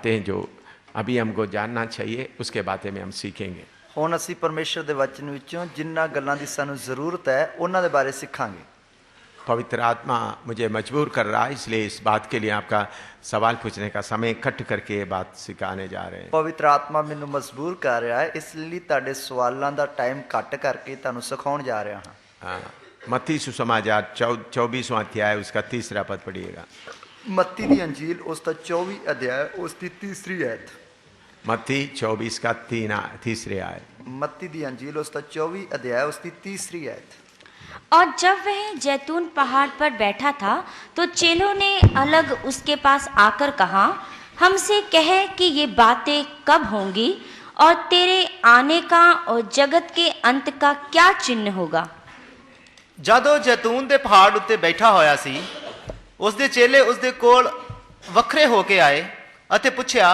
बातें जो अभी हमको जानना चाहिए उसके बातें में हम सीखेंगे। ਹੁਣ ਅਸੀਂ ਪਰਮੇਸ਼ਰ ਦੇ ਵਚਨ ਵਿੱਚੋਂ ਜਿੰਨਾ ਗੱਲਾਂ ਦੀ ਸਾਨੂੰ ਜ਼ਰੂਰਤ ਹੈ ਉਹਨਾਂ ਦੇ ਬਾਰੇ ਸਿੱਖਾਂਗੇ। पवित्र आत्मा मुझे मजबूर कर रहा है, इसलिए इस बात के लिए आपका सवाल पूछने का समय इकट्ठ करके ये बात सिखाने जा रहे हैं। ਪਵਿੱਤਰ ਆਤਮਾ ਮੈਨੂੰ ਮਜਬੂਰ ਕਰ ਰਿਹਾ ਹੈ, ਇਸ ਲਈ ਤੁਹਾਡੇ ਸਵਾਲਾਂ ਦਾ ਟਾਈਮ ਕੱਟ ਕਰਕੇ ਤੁਹਾਨੂੰ ਸਿਖਾਉਣ ਜਾ ਰਿਹਾ ਹਾਂ। मत्ती सुसमाचार 24वां अध्याय उसका 3रा पद पढ़िएगा। ਮੱਤੀ ਦੀ ਅੰਜੀਲ ਉਸ ਦਾ 24 ਅਧਿਆय ਉਸ ਦੀ 3ਰੀ ਆਇਤ। मत्ती 24 का 3री आयत। मत्ती दी अंजील उसका 24 अध्याय उसकी 3री आयत। और जब वह जैतून पहाड़ पर बैठा था तो चेलों ने अलग उसके पास आकर कहा, हमसे कह कि ये बातें कब होंगी और तेरे आने का और जगत के अंत का क्या चिन्ह होगा। ਜਦੋਂ ਜੈਤੂਨ ਦੇ ਪਹਾੜ ਉੱਤੇ ਬੈਠਾ ਹੋਇਆ ਸੀ, ਉਸ ਦੇ ਚੇਲੇ ਉਸ ਦੇ ਕੋਲ ਵੱਖਰੇ ਹੋ ਕੇ ਆਏ ਅਤੇ ਪੁੱਛਿਆ,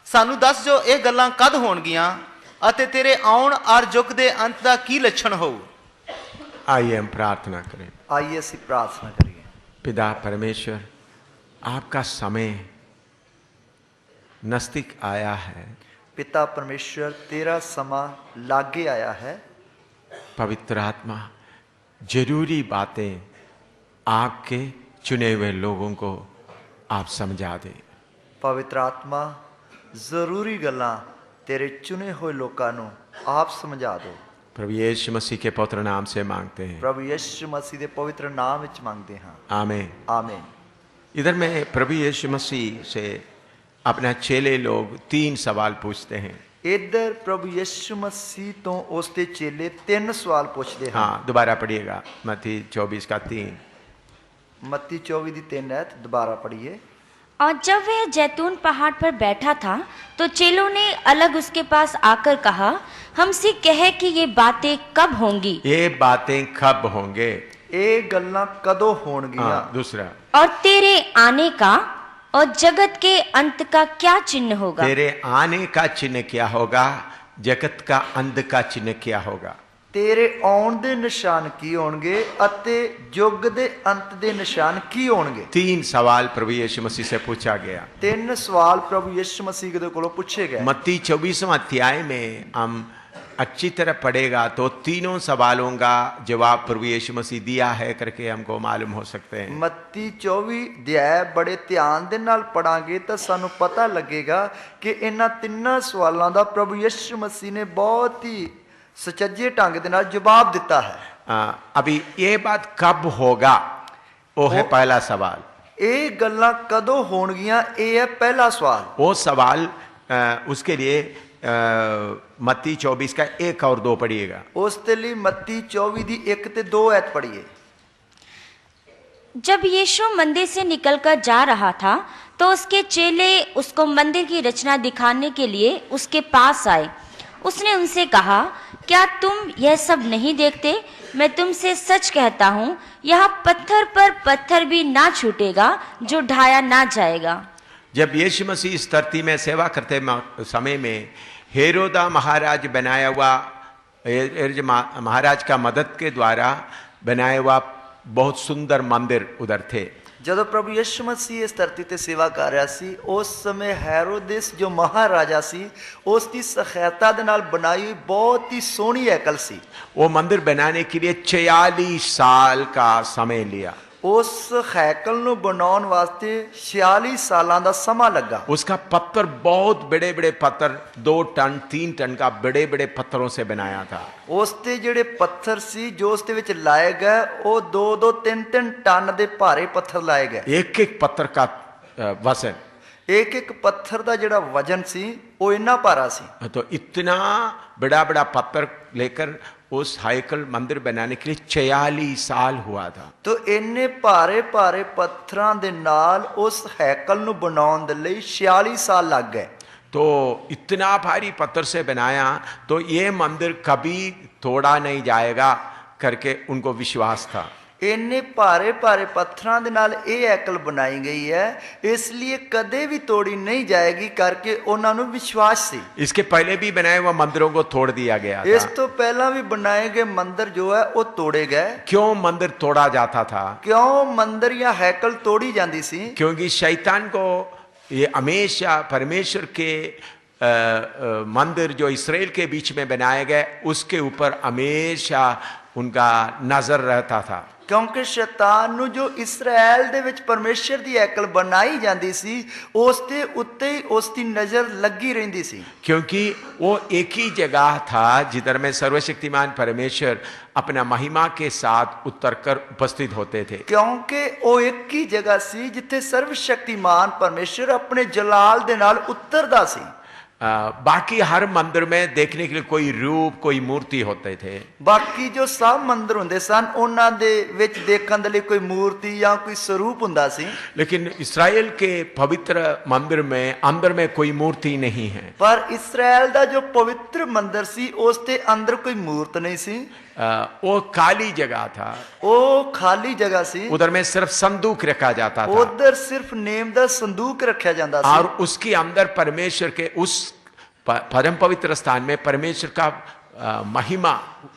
ਸਾਨੂੰ ਦੱਸ ਜੋ ਇਹ ਗੱਲਾਂ ਕਦ ਹੋਣਗੀਆਂ ਅਤੇ ਤੇਰੇ ਆਉਣ ਔਰ ਯੁੱਗ ਦੇ ਅੰਤ ਦਾ ਕੀ ਲੱਛਣ ਹੋਊ। आइए हम प्रार्थना करें। आइए ਅਸੀਂ प्रार्थना करिए। पिता परमेश्वर, आपका समय नजदीक आया है। पिता परमेश्वर, तेरा समा लागे आया है। पवित्र आत्मा, जरूरी बातें आपके चुने हुए लोगों को आप समझा दे। पवित्र आत्मा, जरूरी गल्लां तेरे चुने हुए लोगों को आप समझा दो। प्रभु यीशु मसीह के पवित्र नाम से मांगते हैं। प्रभु यीशु मसीह के पवित्र नाम विच मांगते हैं। आमीन आमीन। इधर में प्रभु यीशु मसीह से अपना चेले लोग 3 सवाल पूछते हैं। इधर प्रभु यीशु मसीह तो उसके चेले 3 सवाल पूछते हैं। हाँ, दोबारा पढ़िएगा। मत्ती 24 का 3। मत्ती 24 की 3 आयत दोबारा पढ़िए। और जब वह जैतून पहाड़ पर बैठा था तो चेलों ने अलग उसके पास आकर कहा, हमसे कह कि ये बातें कब होंगी। ये बातें कब होंगे। ये गल्लां कदों होणगियां। दूसरा, और तेरे आने का और जगत के अंत का क्या चिन्ह होगा। तेरे आने का चिन्ह क्या होगा, जगत का अंत का चिन्ह क्या होगा। तेरे आउण दे निशान की होणगे अते युग दे अंत दे निशान की होणगे। 3 सवाल प्रभु यीशु मसीह से पूछा गया। 3 सवाल प्रभु यीशु मसीह के कोलों पूछे गए। मत्ती 24वां अध्याय में हम अच्छी तरह पढ़ेगा तो 3 सवालों का जवाब प्रभु यीशु मसीह दिया है करके हमको मालूम हो सकते हैं। मत्ती 24 अध्याय बड़े ध्यान दे नाल पढ़ांगे तो सानू पता लगेगा कि इन्हां 3 सवालों का प्रभु यीशु मसीह ने बहुत ही सचज्जे ढंग दे नाल जवाब दिता है। अभी ये बात कब होगा वो है पहला सवाल। ये गल्लां कदों होणगियां ये है पहला सवाल। वो सवाल उसके लिए मत्ती 24 का 1 और 2 पढ़िएगा। उसके लिए मत्ती 24 की 1 ते 2 आयत पढ़िए। जब यीशु मंदिर से निकलकर जा रहा था तो उसके चेले उसको मंदिर की रचना दिखाने के लिए उसके पास आए। उसने उनसे कहा, क्या तुम यह सब नहीं देखते। मैं तुमसे सच कहता हूँ, यहाँ पत्थर पर पत्थर भी ना छूटेगा जो ढाया ना जाएगा। जब यीशु मसीह इस धरती में सेवा करते समय में हेरोदा महाराज बनाया हुआ, महाराज का मदद के द्वारा बनाया हुआ बहुत सुंदर मंदिर उधर थे। जब प्रभु यीशु मसीह इस धरती ते सेवा कर रहा सी, उस समय हेरोदेस जो महाराजा सी उसकी सहायता दे नाल बनाई हुई बहुत ही सोहनी हैकल सी। वो मंदिर बनाने के लिए 46 साल का समय लिया। उस हैकल नूं बनाउण वास्ते 46 सालां दा समा लगा। उसका पत्थर बहुत बड़े बड़े पत्थर 2 टन 3 टन का बड़े बड़े पत्थरों से बनाया था। उसते जेड़े पत्थर सी जो उसते विच लाए गए वो 2-2 3-3 टन दे भारे पत्थर लाए गए। एक एक पत्थर का वजन, एक एक पत्थर का जेड़ा वजन सी वो इतना भारा सी। तो इतना बड़ा बड़ा पत्थर लेकर उस हाइकल मंदिर बनाने के लिए 46 साल हुआ था। तो इन्ने भारे भारे पत्थरां दे नाल उस हैकल नूं बनाउण दे लई 46 साल लग गए। तो इतना भारी पत्थर से बनाया तो ये मंदिर कभी तोड़ा नहीं जाएगा करके उनको विश्वास था। इन्ने भारे भारे पत्थरां दे नाल ये हैकल बनाई गई है, इसलिए कदे भी तोड़ी नहीं जाएगी करके उन्हां नूं विश्वास सी। इसके पहले भी बनाए हुए मंदिरों को तोड़ दिया गया था। इस तो पहला भी बनाए गए मंदिर जो है वो तोड़े गए। क्यों मंदिर तोड़ा जाता था? क्यों मंदिर या हैकल तोड़ी जाती सी? क्योंकि शैतान को ये हमेशा परमेश्वर के मंदिर जो इसराइल के बीच में बनाए गए उसके ऊपर हमेशा उनका नजर रहता था। ਕਿਉਂਕਿ ਸ਼ੈਤਾਨ ਨੂੰ ਜੋ ਇਸਰਾਇਲ ਦੇ ਵਿੱਚ ਪਰਮੇਸ਼ਰ ਦੀ ਹੈਕਲ ਬਣਾਈ ਜਾਂਦੀ ਸੀ ਉਸ ਦੇ ਉੱਤੇ ਹੀ ਉਸ ਦੀ ਨਜ਼ਰ ਲੱਗੀ ਰਹਿੰਦੀ ਸੀ। क्योंकि वो एक ही जगह था जिधर में सर्वशक्तिमान परमेश्वर अपना महिमा के साथ उतरकर उपस्थित होते थे। ਕਿਉਂਕਿ ਉਹ ਇੱਕ ਹੀ ਜਗ੍ਹਾ ਸੀ ਜਿੱਥੇ ਸਰਵ ਸ਼ਕਤੀਮਾਨ ਪਰਮੇਸ਼ਰ ਆਪਣੇ ਜਲਾਲ ਦੇ ਨਾਲ ਉਤਰਦਾ ਸੀ। बाकी हर मंदिर में देखने के लिए कोई रूप कोई मूर्ति होते थे। ਬਾਕੀ ਜੋ ਸਭ ਮੰਦਰ ਹੁੰਦੇ ਸਨ ਉਹਨਾਂ ਦੇ ਵਿੱਚ ਦੇਖਣ ਦੇ ਲਈ ਕੋਈ ਮੂਰਤੀ ਜਾਂ ਕੋਈ ਸਰੂਪ ਹੁੰਦਾ ਸੀ। लेकिन इस्राएल के पवित्र मंदिर में अंदर में कोई मूर्ति नहीं है। ਪਰ ਇਸਰਾਇਲ ਦਾ ਜੋ ਪਵਿੱਤਰ ਮੰਦਰ ਸੀ ਉਸ ਦੇ ਅੰਦਰ ਕੋਈ ਮੂਰਤ ਨਹੀਂ ਸੀ। वो खाली जगह था। ਉਹ ਖਾਲੀ ਜਗ੍ਹਾ ਸੀ। उधर में सिर्फ संदूक रखा जाता था ਉਧਰ ਸਿਰਫ ਨੇਮ ਦਾ ਸੰਦੂਕ ਰੱਖਿਆ ਜਾਂਦਾ ਸੀ। और उसके अंदर परमेश्वर के उस परम पवित्र स्थान में परमेश्वर का महिमा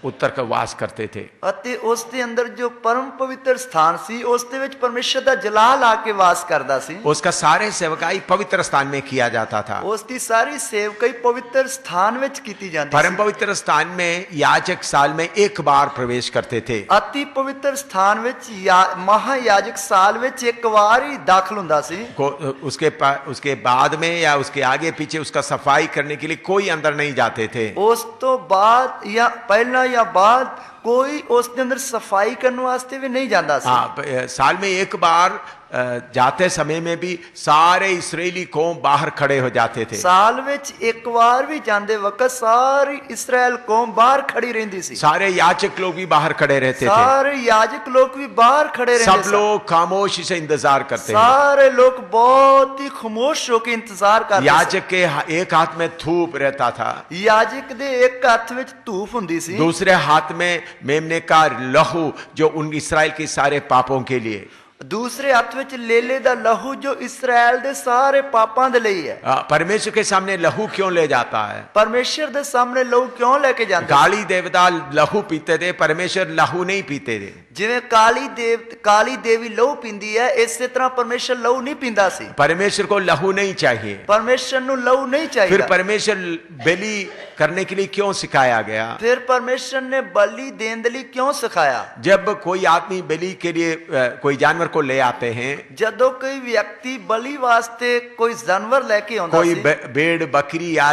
उतर कर वास करते थे। ਅਤੇ ਉਸ ਦੇ ਅੰਦਰ ਜੋ ਪਰਮ ਪਵਿੱਤਰ ਸਥਾਨ ਸੀ ਉਸ ਦੇ ਵਿੱਚ ਪਰਮੇਸ਼ਰ ਦਾ ਜਲਾਲ ਆ ਕੇ ਵਾਸ ਕਰਦਾ ਸੀ। उसका सारे सेवकाई पवित्र स्थान में किया जाता था। ਉਸ ਦੀ ਸਾਰੀ ਸੇਵਕਾਈ ਪਵਿੱਤਰ ਸਥਾਨ ਵਿੱਚ ਕੀਤੀ ਜਾਂਦੀ परम ਸੀ। पवित्र स्थान में याजक साल में एक बार प्रवेश करते थे। ਅਤੀ ਪਵਿੱਤਰ ਸਥਾਨ ਵਿੱਚ ਮਹਾਯਾਜਕ ਸਾਲ ਵਿੱਚ ਇੱਕ ਵਾਰ ਹੀ ਦਾਖਲ ਹੁੰਦਾ ਸੀ। उसके बाद में या उसके आगे पीछे उसका सफाई करने के लिए कोई अंदर नहीं जाते थे। ਉਸ ਤੋਂ ਬਾਅਦ ਜਾਂ ਪਹਿਲਾਂ ਜਾਂ ਬਾਅਦ ਕੋਈ ਉਸ ਦੇ ਅੰਦਰ ਸਫਾਈ ਕਰਨ ਵਾਸਤੇ ਵੀ ਨਹੀਂ ਜਾਂਦਾ ਸੀ। हाँ, साल में एक बार जाते समय में भी सारे इस्राएली कौम बाहर खड़े हो जाते थे। ਸਾਲ ਵਿੱਚ ਇੱਕ ਵਾਰ ਵੀ ਜਾਂਦੇ ਵਕਤ ਸਾਰੀ ਇਸਰਾਇਲ ਕੌਮ ਬਾਹਰ ਖੜੀ ਰਹਿੰਦੀ ਸੀ। सारे याचक लोग भी बाहर खड़े रहते थे। ਸਾਰੇ याजक लोग भी बाहर खड़े रहते सब सन। लोग खामोशी से इंतजार करते हैं। सारे लोग बहुत ही खामोश होकर इंतजार करते सन। याजक के एक हाथ में थूप रहता था, याजक ਦੇ ਇੱਕ ਹੱਥ ਵਿੱਚ ਧੂਪ ਹੁੰਦੀ ਸੀ। दूसरे हाथ में मेमने का लहू जो उन इस्राएल के सारे पापों के लिए, दूसरे हथ ਵਿੱਚ ਲੇਲੇ ਦਾ ਲਹੂ ਜੋ ਇਸਰਾਇਲ ਦੇ ਸਾਰੇ ਪਾਪਾਂ ਦੇ ਲਈ ਹੈ। परमेश्वर के सामने लहू क्यों ले जाता है? ਪਰਮੇਸ਼ਰ ਦੇ ਸਾਹਮਣੇ ਲਹੂ ਕਿਉਂ ਲੈ ਕੇ ਜਾਂਦਾ? काली देवता लहू पीते थे, परमेश्वर लहू नहीं पीते थे। ਜਿਵੇਂ ਕਾਲੀ ਦੇਵੀ ਲਹੂ ਪੀਂਦੀ ਹੈ ਇਸੇ ਤਰ੍ਹਾਂ ਪਰਮੇਸ਼ਰ ਲਹੂ ਨਹੀਂ ਪੀਂਦਾ ਸੀ। परमेश्वर को लहू नहीं चाहिए। ਪਰਮੇਸ਼ਰ ਨੂੰ ਲਹੂ ਨਹੀਂ फिर ਚਾਹੀਦਾ। परमेश्वर बलि करने के लिए क्यों सिखाया गया? ਫਿਰ ਪਰਮੇਸ਼ਰ ਨੇ ਬਲੀ ਦੇਣ ਦੇ ਲਈ ਕਿਉਂ ਸਿਖਾਇਆ? जब कोई आदमी बलि के लिए कोई जानवर को ले आते हैं, ਜਦੋਂ ਕੋਈ ਵਿਅਕਤੀ ਬਲੀ ਵਾਸਤੇ ਕੋਈ ਜਾਨਵਰ ਲੈ ਕੇ ਆਉਂਦਾ कोई ਸੀ, भेड़ बकरी या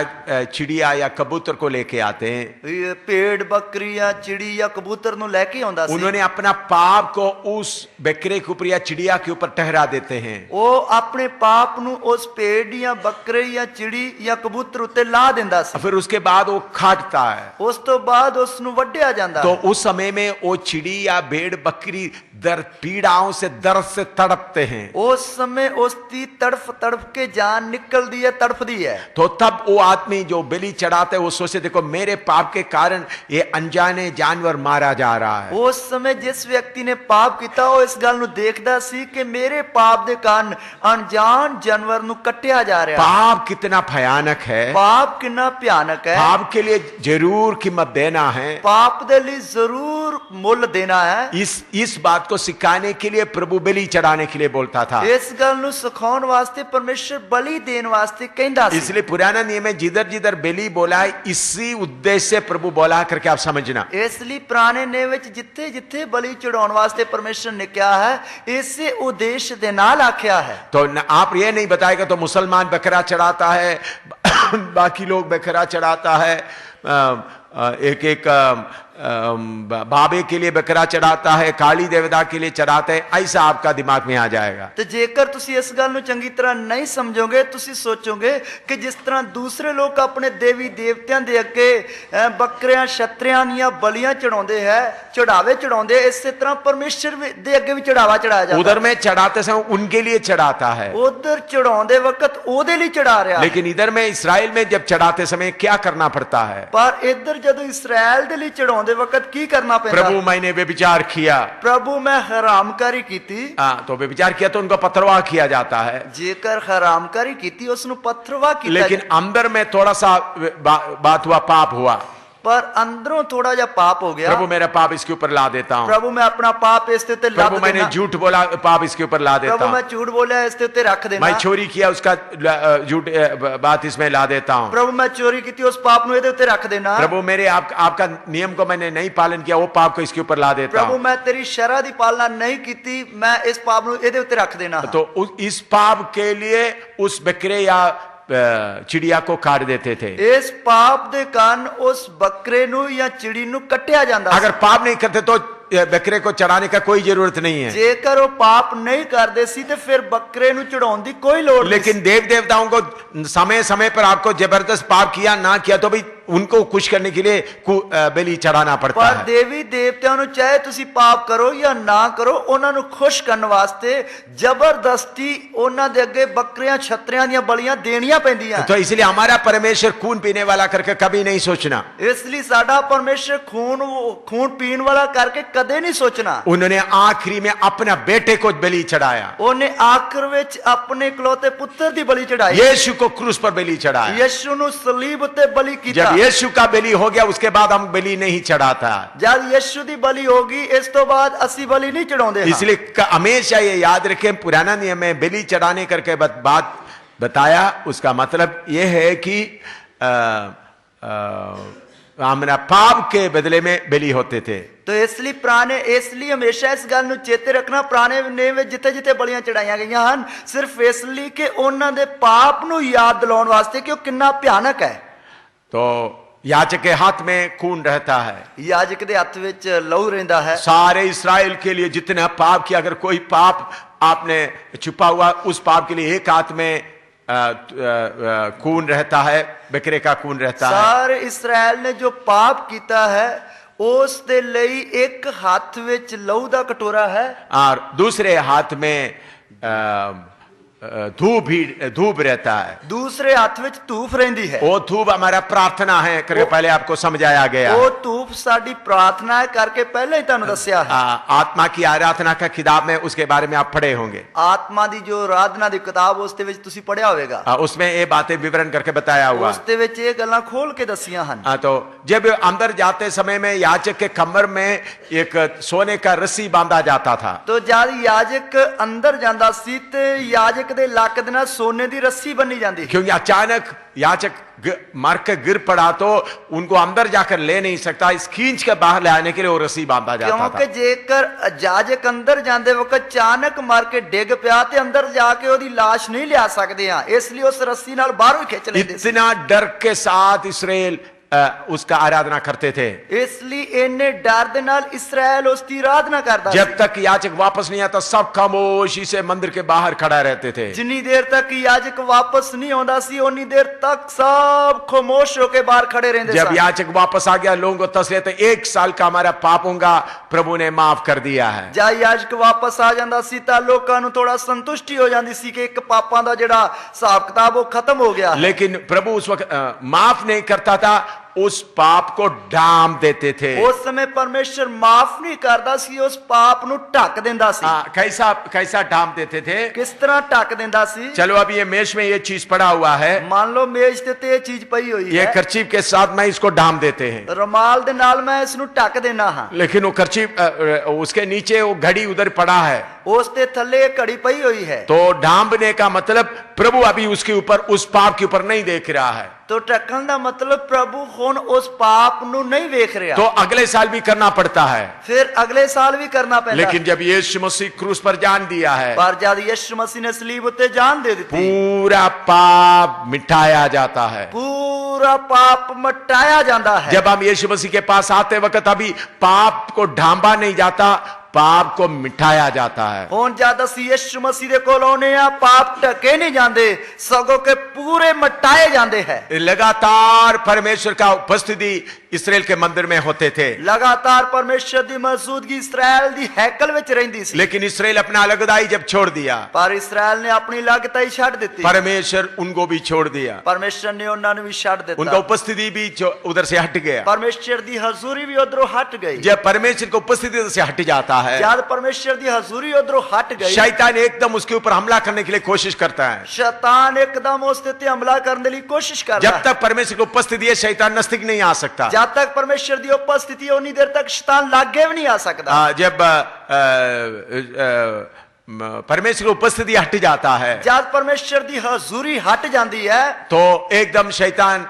चिड़िया या कबूतर को लेके आते हैं, ਇਹ ਭੇਡ ਬੱਕਰੀ ਜਾਂ ਚਿੜੀ ਜਾਂ ਕਬੂਤਰ ਨੂੰ ਲੈ ਕੇ ਆਉਂਦਾ ਸੀ। उन्होंने अपना पाप को उस बकरे के ऊपर या चिड़िया के ऊपर ठहरा देते हैं। ਉਹ ਆਪਣੇ ਪਾਪ ਨੂੰ ਉਸ ਭੇਡ ਜਾਂ ਬੱਕਰੇ ਜਾਂ ਚਿੜੀ ਜਾਂ ਕਬੂਤਰ ਉੱਤੇ ਲਾ ਦਿੰਦਾ ਸੀ। फिर उसके बाद वो काटता है, ਉਸ ਤੋਂ ਬਾਅਦ ਉਸ ਨੂੰ ਵੱਢਿਆ ਜਾਂਦਾ। तो उस समय में वो चिड़ी या भेड़ बकरी दर्द पीड़ाओं से दर्द से तड़पते हैं। ਉਸ ਸਮੇਂ ਉਸ ਦੀ ਤੜਫ ਕੇ ਜਾਨ ਨਿਕਲਦੀ ਹੈ, ਤੜਫਦੀ ਹੈ। तो तब वो आदमी जो बलि चढ़ाते वो सोचे देखो मेरे पाप के कारण ये अनजाने जानवर मारा जा रहा है। ਉਸ ਸਮੇਂ ਜਿਸ ਵਿਅਕਤੀ ਨੇ ਪਾਪ ਕੀਤਾ ਉਹ ਇਸ ਗੱਲ ਨੂੰ ਦੇਖਦਾ ਸੀ ਕਿ ਮੇਰੇ ਪਾਪ ਦੇ ਕਾਰਨ ਅਣਜਾਣ ਜਾਨਵਰ ਨੂੰ ਕੱਟਿਆ ਜਾ ਰਿਹਾ ਹੈ। पाप कितना भयानक है, ਪਾਪ ਕਿੰਨਾ ਭਿਆਨਕ ਹੈ। पाप के लिए जरूर कीमत देना है। ਪਾਪ ਦੇ ਲਈ ਜ਼ਰੂਰ ਮੁੱਲ ਦੇਣਾ ਹੈ। इस बात को सिखाने के लिए प्रभु बलि चढ़ाने के लिए बोलता था। ਇਸ ਗੱਲ ਨੂੰ ਸਿਖਾਉਣ ਵਾਸਤੇ ਪਰਮੇਸ਼ਰ ਬਲੀ ਦੇਣ ਵਾਸਤੇ ਕਹਿੰਦਾ ਸੀ। इसलिए पुराना नियम में जिधर जिधर बलि बोला है इसी उद्देश्य से प्रभु बोला करके आप समझना। ਇਸ ਲਈ ਪੁਰਾਣੇ ਨਿਯਮ ਵਿੱਚ ਜਿੱਥੇ ਜਿੱਥੇ ਬਲੀ ਚੜਾਉਣ ਵਾਸਤੇ ਪਰਮੇਸ਼ਰ ਨੇ ਕਿਹਾ ਹੈ ਇਸੇ ਉਦੇਸ਼ ਦੇ ਨਾਲ ਆਖਿਆ ਹੈ। तो आप ये नहीं बताएगा तो मुसलमान बकरा चढ़ाता है बाकी लोग बकरा चढ़ाता है, एक एक बाबे के लिए बकरा चढ़ाता है, काली देवता के लिए चढ़ाते हैं, ऐसा आपका दिमाग में आ जाएगा। ਤੇ ਜੇਕਰ ਤੁਸੀਂ ਇਸ ਗੱਲ ਨੂੰ ਚੰਗੀ ਤਰ੍ਹਾਂ ਨਹੀਂ ਸਮਝੋਗੇ ਤੁਸੀਂ ਸੋਚੋਗੇ ਕਿ ਜਿਸ ਤਰ੍ਹਾਂ ਦੂਸਰੇ ਲੋਕ ਆਪਣੇ ਦੇਵੀ ਦੇਵਤਿਆਂ ਦੇ ਅੱਗੇ ਬੱਕਰਿਆਂ ਛਤਰਿਆਂ ਦੀਆਂ ਬਲੀਆਂ ਚੜਾਉਂਦੇ ਹੈ, ਚੜਾਵੇ ਚੜਾਉਂਦੇ, ਇਸੇ ਤਰ੍ਹਾਂ ਪਰਮੇਸ਼ਰ ਦੇ ਅੱਗੇ ਵੀ ਚੜਾਵਾ ਚੜਾਇਆ ਜਾਂਦਾ। उधर में चढ़ाते समय उनके लिए चढ़ाता है, ਉਧਰ ਚੜਾਉਂਦੇ ਵਕਤ ਉਹਦੇ ਲਈ ਚੜਾ ਰਿਹਾ। लेकिन इधर में इस्राएल में जब चढ़ाते समय क्या करना पड़ता है? ਪਰ ਇੱਧਰ ਜਦੋਂ ਇਸਰਾਇਲ ਦੇ ਲਈ ਚੜਾਉਂਦੇ ਵਕਤ ਕੀ ਕਰਨਾ ਪੈਂਦਾ? प्रभु मैंने व्यभिचार किया, ਪ੍ਰਭੂ ਮੈਂ ਹਰਾਮਕਾਰੀ ਕੀਤੀ। तो व्यभिचार किया तो उनको पथरवाह किया जाता है। ਜੇਕਰ ਹਰਾਮਕਾਰੀ ਕੀਤੀ ਉਸ ਨੂੰ ਪੱਥਰਵਾਹ ਕੀਤਾ। लेकिन अंदर में थोड़ा सा बात हुआ, पाप हुआ, पर अंदरों थोड़ा जा पाप हो गया। प्रभु मेरा पाप इसके ऊपर ला देता हूं। प्रभु मैं अपना पाप इसके उत्ते लद प्रभु मैंने देना। झूठ बोला, पाप इसके ऊपर ला देता प्रभु मैं हूं। झूठ बोला इसके उत्ते रख देना। मैं चोरी किया, उसका झूठ बात इसमें ला देता हूं। प्रभु मैं चोरी की थी, उस पाप नु इहदे उत्ते रख देना। प्रभु मेरे आपका नियम को मैंने नहीं पालन किया, वो पाप को इसके ऊपर ला देता प्रभु हूं। मैं तेरी शरह दी पालना नहीं की, मैं इस पाप नु इहदे उत्ते रख देना। तो इस पाप के लिए उस बकरे या चिड़िया को काट देते थे। इस पाप दे कारण उस बकरे नु या चिड़ी नु कटिया जांदा। अगर पाप नहीं करते तो बकरे को चढ़ाने का कोई जरूरत नहीं है। जेकर वो पाप नहीं करते सी तो फिर बकरे नु चढ़ाउण दी कोई लोड़ नहीं। लेकिन देव देवताओं को समय समय पर आपको जबरदस्त पाप किया ना किया तो भी उनको खुश करने के लिए बलि चढ़ाना पड़ता पर है। देवी देवताओं नु चाहे तुसी पाप करो या ना करो, उन्हां नु खुश करने वास्ते जबरदस्ती उन्हां दे अगे बकरियां छतरियां दी बलियां देनियां पैंदियां। तो इसलिए हमारा परमेश्वर खून पीने वाला करके कभी नहीं सोचना। इसलिए साडा परमेश्वर खून पीन वाला करके कदे नहीं सोचना। उन्होंने आखिरी में अपना बेटे को बलि चढ़ाया। उन्हें आखिर विच अपने इकलौते पुत्र दी बलि चढ़ाई। यीशु को क्रूस पर बलि चढ़ाया। यीशु नु सलीब उत्ते बलि कीता। जब यीशु का बलि हो गया उसके बाद हम बलि नहीं चढ़ाता। जब यीशु दी बलि होगी इस तो बाद असी बलि नहीं चढ़ाਉਂਦੇ। इसलिए हमेशा ये याद रखें, पुराना नियम में बलि चढ़ाने करके बात बताया, उसका मतलब यह है कि हमारा पाप के बदले में बलि होते थे। तो इसलिए हमेशा इस गल नूं चेते रखना, पुराने नियम में जिथे जिथे बलियां चढ़ाईयां गईयां हन सिर्फ इसलिए कि उन्हां दे पाप नूं याद दिलाउण वास्ते कि वो कितना भयानक है। तो याजक के हाथ में खून रहता है। याजक दे हाथ विच लहू रहिंदा है। सारे इस्राएल के लिए जितने पाप किया, अगर कोई पाप आपने छुपा हुआ, उस पाप के लिए एक हाथ में खून रहता है, बकरे का खून रहता है। सारे इस्राएल ने जो पाप किया है उस दे लई एक हाथ विच लहू दा कटोरा है और दूसरे हाथ में धूप रहता है। दूसरे हाथ विच धूप रहिंदी है। वो धूप हमारा प्रार्थना है करके पहले आपको समझाया गया। वो धूप साडी प्रार्थना है करके पहले ही तुहानू दस्या है। आत्मा की आराधना का किताब में उसके बारे में आप पढ़े होंगे। आत्मा दी जो आराधना दी किताब उसते विच तुसी पढ़िया होवेगा। उसमें ये बातें विवरण करके बताया हुआ। उसते विच ये गल्लां खोल के दसियां हन। तो जब अंदर जाते समय में याजक के कमर में एक सोने का रस्सी बांधा जाता था। तो जब याजक अंदर जांदा सी ते याजक दे लक दे नाल सोने दी रस्सी बन्नी जांदी। क्योंकि अचानक याजक मार के गिर पड़ा तो उनको अंदर जाकर ले नहीं सकता, इस खींच के बाहर ले आने के लिए वो रस्सी बांधा जाता था। क्योंकि जेकर याजक अंदर जांदे वक्त अचानक मार के डिग पिया ते अंदर जाके ओदी लाश नहीं लिया सकदे हां, इसलिए उस रस्सी नाल बाहर ही खिंच लेंदे। इतना डर के साथ इस्राएल उसका आराधना करते थे। इसलिए इन्ने डर दे नाल इस्राएल उसकी आराधना करता। जब तक याजक वापस नहीं आता सब खामोशी से मंदिर के बाहर खड़ा रहते थे। जितनी देर तक याजक वापस नहीं आंदा सी उतनी देर तक सब खामोश होकर बाहर खड़े रहंदे। जब याजक वापस आ गया लोगों को तसलियत, तो 1 साल का हमारा पाप होगा प्रभु ने माफ कर दिया है। जब याजक वापस आ जांदा सी तां लोकां नूं थोड़ा संतुष्टि हो जांदी सी कि एक पापां दा जिहड़ा हिसाब किताब वो खत्म हो गया। लेकिन प्रभु उस वक्त माफ नहीं करता था, उस पाप को ढांप देते थे। उस समय परमेश्वर माफ नहीं करता सी, उस पाप नु ढक देंदा सी। कैसा ढांप देते थे? किस तरह ढक देंदा सी? चलो अभी ये मेज में ये चीज पड़ा हुआ है, मान लो मेज ते ये चीज पई हुई है, ये कर्चीफ के साथ मैं इसको ढांप देते हैं, रुमाल दे नाल मैं इसनु ढक देना हां। लेकिन वो कर्चीफ उसके नीचे वो घड़ी उधर पड़ा है, उसते थल्ले घड़ी पई हुई है। तो ढांपने का मतलब प्रभु अभी उसके ऊपर, उस पाप के ऊपर नहीं देख रहा है। तो ढकन का मतलब प्रभु हुण उस पाप नु नहीं देख रहा, तो अगले साल भी करना पड़ता है। फिर अगले साल भी करना पड़ता। लेकिन जब यीशु मसीह क्रूस पर जान दिया है, पर जब यीशु मसीह ने सलीब उत्ते जान दे दी, पूरा पाप मिटाया जाता है। पूरा पाप मिटाया जाता है। जब हम यीशु मसीह के पास आते वक्त अभी पाप को ढांपा नहीं जाता, पाप को मिटाया जाता है। हुण जद असीं यीशु मसीह दे कोल आउणे आ, पाप ढके नहीं जाते, सगों के पूरे मिटाए जाते हैं। लगातार परमेश्वर का उपस्थिति इस्राएल के मंदिर में होते थे। लगातार परमेश्वर की मौजूदगी इस्राएल दी हैकल विच रहिंदी सी। लेकिन इस्राएल अपना अलगदाई जब छोड़ दिया, पर इस्राएल ने अपनी अलगताई छड्ड दित्ती, परमेश्वर उनको भी छोड़ दिया, परमेश्वर ने उन्हां नूं भी छड्ड दित्ता, उनका उपस्थिति भी उधर से हट गया, परमेश्वर दी हजूरी भी उधरों हट गई। जब परमेश्वर की उपस्थिति से हट जाता है, जब परमेश्वर दी हजूरी उधरों हट गई, शैतान एकदम उसके ऊपर हमला करने के लिए कोशिश करता है। शैतान एकदम उसते ते हमला करने की कोशिश करता है। जब तक परमेश्वर की उपस्थिति है, शैतान नजदीक नहीं आ सकता। जब तक परमेश्वर की उपस्थिति उन्नी देर तक शैतान लागे भी नहीं आ सकता। जब परमेश्वर की उपस्थिति हट जाता है जब परमेश्वर की हजूरी हट जाती है तो एकदम शैतान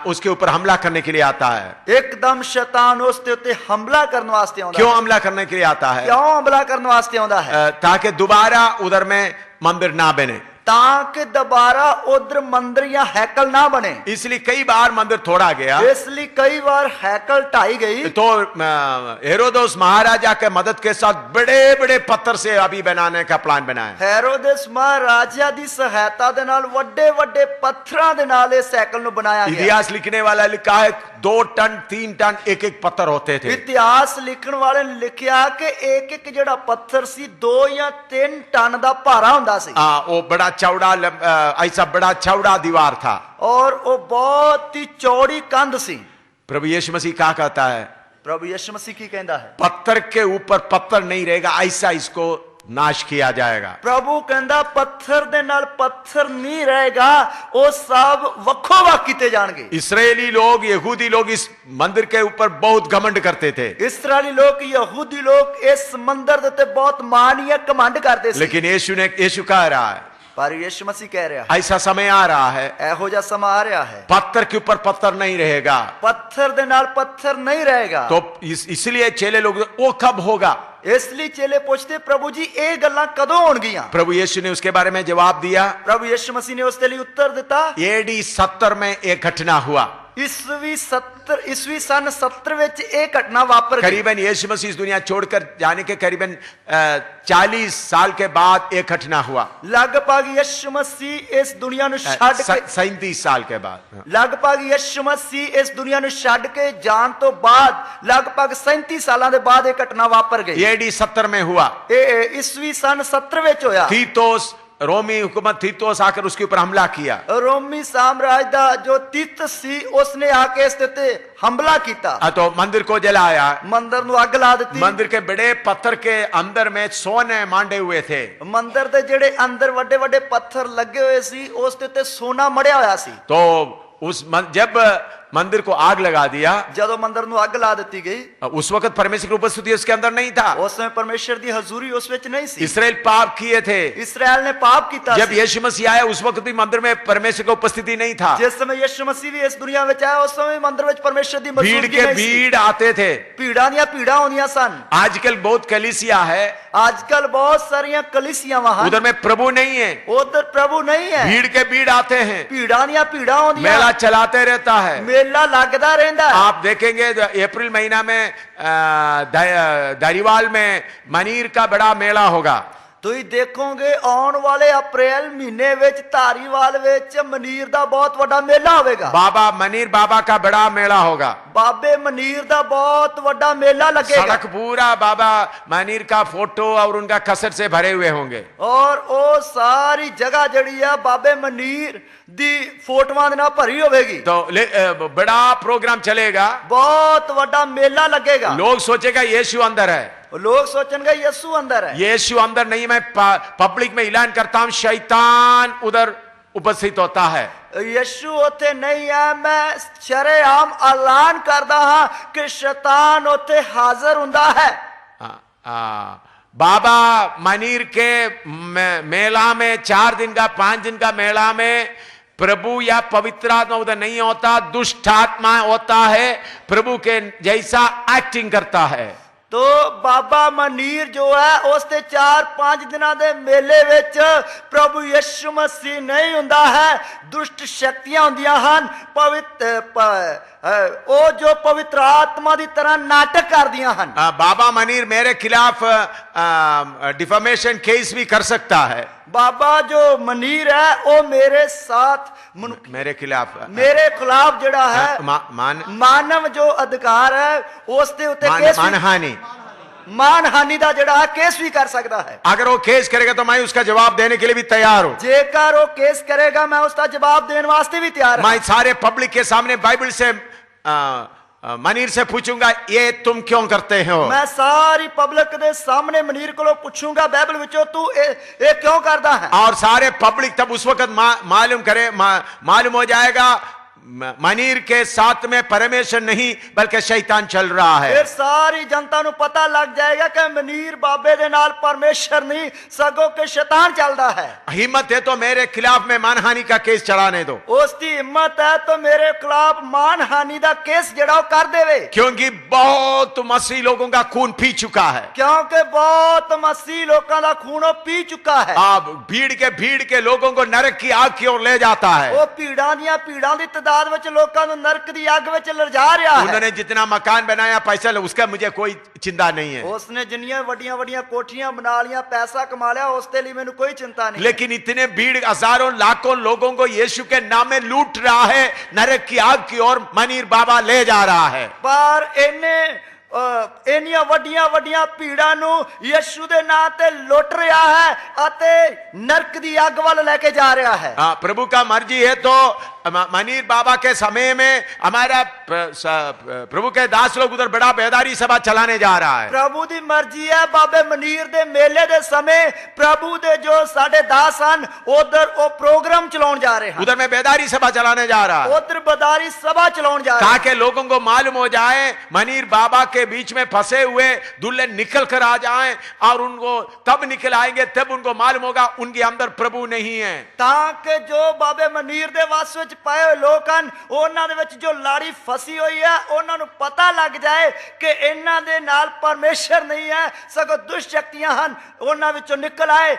उसके ऊपर हमला करने के लिए आता है। एकदम शैतान उसके उत्ते हमला करने वास्ते आउंदा क्यों है। हमला करने के लिए आता है? क्यों हमला करने वास्ते आउंदा है? ताकि दोबारा उधर में मंदिर ना बने, ताकि दोबारा उधर मंदिर या हैकल ना बने। इसलिए कई बार मंदिर तोड़ा गया। इसलिए कई बार हैकल ढाई गई। तो हेरोदोस महाराजा के मदद के साथ बड़े बड़े पत्थर से अभी बनाने का प्लान बनाया। हेरोदेस महाराजा दी सहायता दे नाल वड्डे वड्डे पत्थरां दे नाल इस हैकल नु बनाया गया। इतिहास लिखने वाला लिखा है 2 टन 3 टन एक एक पत्थर होते थे। इतिहास लिखण वाले ने लिखिया कि एक एक जेड़ा पत्थर सी 2 या 3 टन दा भारा हुंदा सी। वो बड़ा चौड़ा ऐसा बड़ा चौड़ा दीवार था और वो बहुत ही चौड़ी कंध सी। प्रभु यीशु मसीह क्या कहता है? प्रभु यीशु मसीह की कहता है पत्थर के ऊपर पत्थर नहीं रहेगा, ऐसा इसको नाश किया जाएगा। प्रभु कहता पत्थर दे नाल पत्थर नहीं रहेगा, वो सब वक्खो वक् कीते जाणगे। इस्राएली लोग, यहूदी लोग इस मंदिर के ऊपर बहुत घमंड करते थे, इस्राएली लोग, यहूदी लोग इस मंदिर दे उत्ते बहुत मान या घमंड करते सी। लेकिन यीशु कह रहा है, पर यीशु मसीह कह रहा है ऐसा समय आ रहा है, एहो जा समा आ रहा है, पत्थर के ऊपर पत्थर नहीं रहेगा, पत्थर दे नाल पत्थर नहीं रहेगा। तो इसलिए चेले लोग वो कब होगा? इसलिए चेले पूछते प्रभु जी ये गल्लां कदों होणगियां? प्रभु यीशु ने उसके बारे में जवाब दिया। प्रभु यीशु मसीह ने उसके लिए उत्तर दिता। AD 70 में एक घटना हुआ। ईस्वी सन 70 विच एक घटना वापर गई। करीबन यीशु मसीह इस दुनिया छोड़कर जाने के करीबन 40 साल के बाद एक घटना हुआ। लगभग यीशु मसीह इस दुनिया नु छड्ड के 37 साल के बाद, लगभग यीशु मसीह इस दुनिया नु छड्ड के जान तो बाद लगभग 37 सालां दे बाद एक घटना वापर गई। AD 70 में हुआ। ईस्वी सन 70 विच होया। तीतोस, रोमी हुकूमत तीतोस आकर उसके ऊपर हमला किया। रोमी साम्राज्य दा जो तीतस सी उसने आके इस ते हमला कीता। तो मंदिर को जलाया, मंदिर नु अग ला दी। मंदिर के बड़े पत्थर के अंदर में सोने मांडे हुए थे। मंदिर दे जेड़े अंदर वड्डे वड्डे पत्थर लगे हुए सी उस ते सोना मड़िया होया सी। तो जब मंदिर को आग लगा दिया, जब मंदिर नु अग ला दी गई, उस वक्त परमेश्वर की उपस्थिति उसके अंदर नहीं था। उस समय परमेश्वर दी हजूरी उस विच नहीं सी। इसराइल पाप किए थे। इसराइल ने पाप कीता। जब यीशु मसीह आया उस वक्त भी मंदिर में परमेश्वर की उपस्थिति नहीं था। जिस समय यीशु मसीह भी इस दुनिया में आया उस समय मंदिर में परमेश्वर दी भीड़ मौजूदगी के नहीं सी। भीड़ आते थे। भीड़ा दियां भीड़ा होंदियां सन। आजकल बहुत कलीसिया है, आजकल बहुत सारियां कलीसियां वहां, उधर में प्रभु नहीं है, उधर प्रभु नहीं है। भीड़ के भीड़ आते हैं, भीड़ा दियां भीड़ा होंदियां, मेला चलाते रहता है, मेला लगदा रहंदा है। आप देखेंगे अप्रैल महीना में दरिवाल में मनीर का बड़ा मेला होगा। तो ही देखोगे आने वाले अप्रैल महीने विच धारीवाल विच मनीर दा बहुत बड़ा मेला होगा। बाबा मनीर बाबा का बड़ा मेला होगा। बाबे मनीर दा बहुत बड़ा मेला लगेगा। सड़क पूरा बाबा मनीर का फोटो और उनका कसर से भरे हुए होंगे। और वो सारी जगह जड़ी है बाबे मनीर दी फोटोआं दे नाल भरी होगी। तो बड़ा प्रोग्राम चलेगा, बहुत बड़ा मेला लगेगा। लोग सोचेगा यीशु अंदर है, लोग सोचेंगे यीशु अंदर है। यीशु अंदर नहीं, मैं पब्लिक में ऐलान करता हूं शैतान उधर उपस्थित होता है। यीशु उथे नहीं है, मैं शरेआम ऐलान करदा हां कि शैतान उथे हाजिर हुंदा है। बाबा मनीर के मेला में 4 दिन का 5 दिन का मेला में प्रभु या पवित्र आत्मा उधर नहीं होता, दुष्ट आत्मा होता है, प्रभु के जैसा एक्टिंग करता है। तो बाबा मनीर जो है उसते 4-5 दिनों के मेले विच प्रभु यीशु मसीह नहीं हुंदा है, दुष्ट शक्तियां हुंदियां हन। ओ जो पवित्र आत्मा की तरह नाटक कर दियां हन। बाबा मनीर मेरे खिलाफ डिफेमेशन केस भी कर सकता है। बाबा जो मनीर है वो मेरे साथ मेरे खिलाफ जड़ा है मानव जो अधिकार है उसके उत्ते मानहानि का जड़ा केस भी कर सकता है। अगर वो केस करेगा तो मैं उसका जवाब देने के लिए भी तैयार हूं। जेकर वो केस करेगा मैं उसका जवाब देने वास्ते भी तैयार हूं। मैं सारे पब्लिक के सामने बाइबल से मनीर से पूछूंगा ये तुम क्यों करते हो। मैं सारी पब्लिक के सामने मनीर को पूछूंगा बाइबल विचों तू ये क्यों करता है। और सारे पब्लिक तब उस वक्त मालूम हो जाएगा मनीर के साथ में परमेश्वर नहीं बल्कि शैतान चल रहा है। फिर सारी जनता नु पता लग जाएगा कि मनीर बाबे दे नाल परमेश्वर नहीं सगों के शैतान चलदा है। हिम्मत है तो मेरे खिलाफ में मानहानि का केस चढ़ाने दो। उसकी हिम्मत है तो मेरे खिलाफ मानहानि दा केस जड़ाओ कर देवे, क्योंकि बहुत मसीह लोगों का खून पी चुका है। क्योंकि बहुत मसीह लोगों का खून पी चुका है। आप भीड़ के लोगों को नरक की आग की ओर ले जाता है। वो पीड़ा की तादाद विच लोकां नूं नरक दी आग विच लजा रहा है। उन्होंने जितना मकान बनाया पैसा उसका मुझे कोई चिंता नहीं है। उसने जिन्नियां वड्डियां वड्डियां कोठियां बना लिया पैसा कमा लिया उसके लिए मैंने कोई चिंता नहीं। लेकिन इतने भीड़ हजारों लाखों लोगों को यीशु के नाम में लूट रहा है, नरक की आग की ओर मनीर बाबा ले जा रहा है। पर इन्नियां वड्डियां वड्डियां भीड़ां नूं यीशु दे नाम ते लुट रहा है अते नरक दी आग वाल लेके जा रहा है। प्रभु का मर्जी है तो मनीर बाबा के समय में हमारा प्रभु के दास लोग उधर बड़ा बेदारी सभा चलाने जा रहा है। प्रभु दी मर्जी है बाबे मनीर दे मेले दे समय प्रभु दे जो साडे दास हन उधर वो प्रोग्राम चलाउण जा रहे हैं। उधर में बेदारी सभा चलाने जा रहा है, उधर बेदारी सभा चलाउण जा रहे हैं ताकि लोगों को मालूम हो जाए मनीर बाबा के बीच में फंसे हुए दुल्हन निकल कर आ जाएं और उनको तब निकल आएंगे तब उनको मालूम होगा उनके अंदर प्रभु नहीं है। ताकि जो बाबे मनीर दे वास विच पाए हुए लोग हन उन्हां दे विच जो लाड़ी फसी हुई है उन्हां नूं पता लग जाए कि इन्हां दे नाल परमेश्वर नहीं है सगों दुष्ट शक्तियां हन उन्हां विचों निकल आए।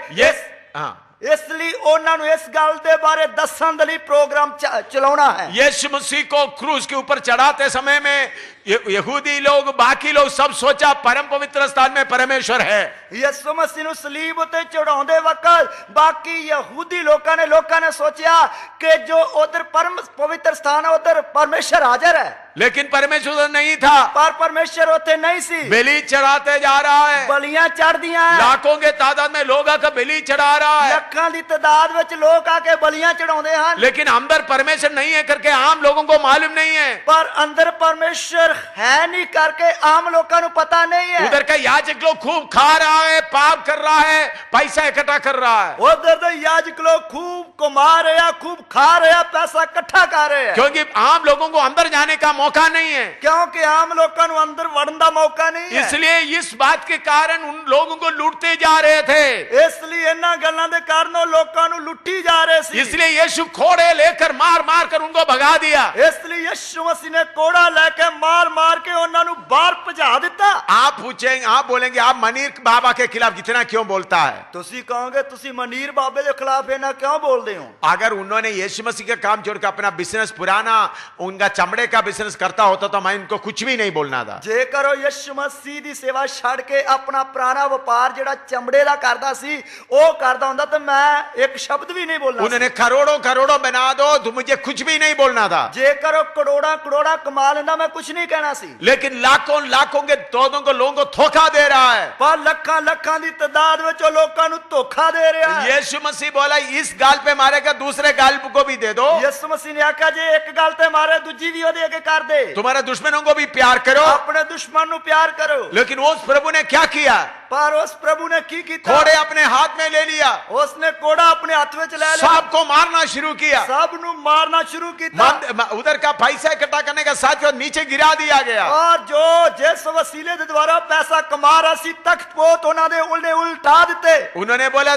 इसलिए उन्हां नूं इस गल दे बारे दस्सण दे लई प्रोग्राम चलाउणा है। यीशु मसीह को क्रूस के ऊपर चढ़ाते समय में यहूदी लोग बाकी लोग सब सोचा परम पवित्र स्थान में परमेश्वर है। यीशु मसीह नूं सलीब उते चढ़ाउंदे वक्त बाकी यहूदी लोकां ने सोचा कि जो उधर परम पवित्र स्थान है उधर परमेश्वर हाजिर है, लेकिन परमेश्वर उधर नहीं था। पर परमेश्वर उते नहीं सी। बलि चढ़ाते जा रहा है, बलियां चढ़ दियां हैं, लाखों के तादाद में लोग आकर बलि चढ़ा रहा है, लाखां दी तादाद विच लोग आके बलियां चढ़ाउंदे हैं, लेकिन अंदर परमेश्वर नहीं है करके आम लोगों को मालूम नहीं है। पर अंदर परमेश्वर है नहीं करके आम लोगों को पता नहीं है। उधर का याजक लोग खूब खा रहा है, पाप कर रहा है, पैसा इकट्ठा कर रहा है। उधर तो याजक लोग खूब कमा रहे हैं, खूब खा रहे हैं, पैसा इकट्ठा कर रहे हैं, क्योंकि आम लोगों को अंदर जाने का मौका नहीं है, क्योंकि आम लोगों को अंदर वड़न का मौका नहीं है। इसलिए इस बात के कारण उन लोगों को लूटते जा रहे थे। इसलिए इन्हां गल्लां दे कारण लोगों को लुट्टी जा रहे थे। इसलिए यीशु कोड़े लेकर मार मार कर उनको भगा दिया। इसलिए यीशु मसीह ने कोड़ा लेके मार मार के उन्हां नूं बाहर भजा दिता। आप पूछेंगे, आप बोलेंगे आप मनीर बाबा के खिलाफ इतना क्यों बोलता है? तुसी कहोगे तुसी मनीर बाबे के खिलाफ इतना क्यों बोलते हो? अगर उन्होंने यीशु मसीह का काम छोड़कर अपना बिजनेस पुराना उनका चमड़े का बिजनेस करता होता तो मैं इनको कुछ भी नहीं बोलना था। जे करो यीशु मसीह दी सेवा छड़ के अपना पुराना व्यापार जेड़ा चमड़े दा करदा सी ओ करदा हुंदा तो मैं एक शब्द भी नहीं बोलना। उन्होंने करोड़ों करोड़ों बना दो तो मुझे कुछ भी नहीं बोलना था। जे करो करोड़ा करोड़ा कमा लेंदा मैं कुछ नहीं कहना सी। लेकिन लाखों लाखों के दौदों को लोगों को धोखा दे रहा है। पर लखा लखा दी तादाद विच लोकां नूं धोखा दे रहा है। यीशु मसीह बोला इस गाल पे मारेगा दूसरे गाल को भी दे दो। यीशु मसीह ने आखा जे एक गाल ते मारे दूजी भी ओदे आगे कर दे। तुम्हारे दुश्मनों को भी प्यार करो, अपने दुश्मन नूं प्यार करो। लेकिन उस प्रभु ने क्या किया? पर उस प्रभु ने की कीता? घोड़े अपने हाथ में ले लिया, उसने कोड़ा अपने हाथ में ले लिया, सबको मारना शुरू किया, सब नूं मारना शुरू किया। उधर का पैसा इकट्ठा करने का साथ ही नीचे गिरा दिया गया। और जो जिस वसीले के द्वारा पैसा कमा रहा सी तख्त पोत उन्होंने उल्टा दिते। उन्होंने बोला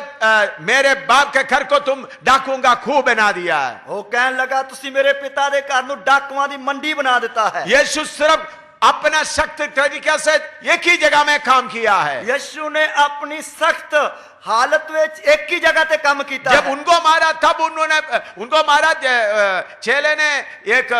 मेरे बाप के घर को तुम डाकुओं का खूह बना दिया है। वो कहने लगा तुसी मेरे पिता दे घर नूं डाकुआं दी मंडी बना देता है। यीशु सिर्फ अपना सख्त तरीके से एक ही जगह में काम किया है। यीशु ने अपनी सख्त हालत में एक ही जगह पे काम किया। जब उनको मारा तब उनको मारा, चेले ने एक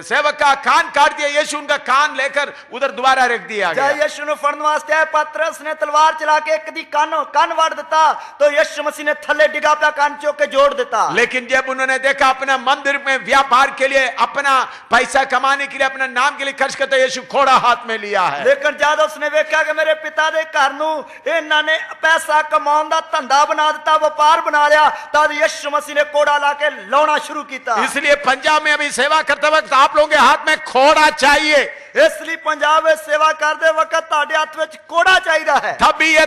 सेवक का कान काट दिया, यीशु उनका कान लेकर उधर दोबारा रख दिया गया। यीशु ने फड़न वास्ते आए, पतरस ने तलवार चला के एक दी कान वाड़ देता तो यीशु मसीह ने थल्ले डिगा पे कान चौक के जोड़ देता। लेकिन जब उन्होंने देखा अपना मंदिर में व्यापार के लिए अपना पैसा कमाने के लिए अपना नाम के लिए खर्च करते यीशु घोड़ा हाथ में लिया है। लेकिन ज्यादा उसने देखा कि मेरे पिता दे घर नूं इन्होंने पैसा कमाउण दा धंधा बना दिता, व्यापार बना लिया, तब यीशु मसीह ने कोड़ा लाके लाना शुरू किया। इसलिए पंजाब में अभी सेवा करते वक्त आप लोगों के हाथ में घोड़ा चाहिए। ਇਸ ਲਈ ਪੰਜਾਬ ਵਿੱਚ ਸੇਵਾ ਕਰਦੇ ਵਕਤ ਤੁਹਾਡੇ ਹੱਥ ਵਿੱਚ ਕੋੜਾ ਚਾਹੀਦਾ ਹੈ तब भी ये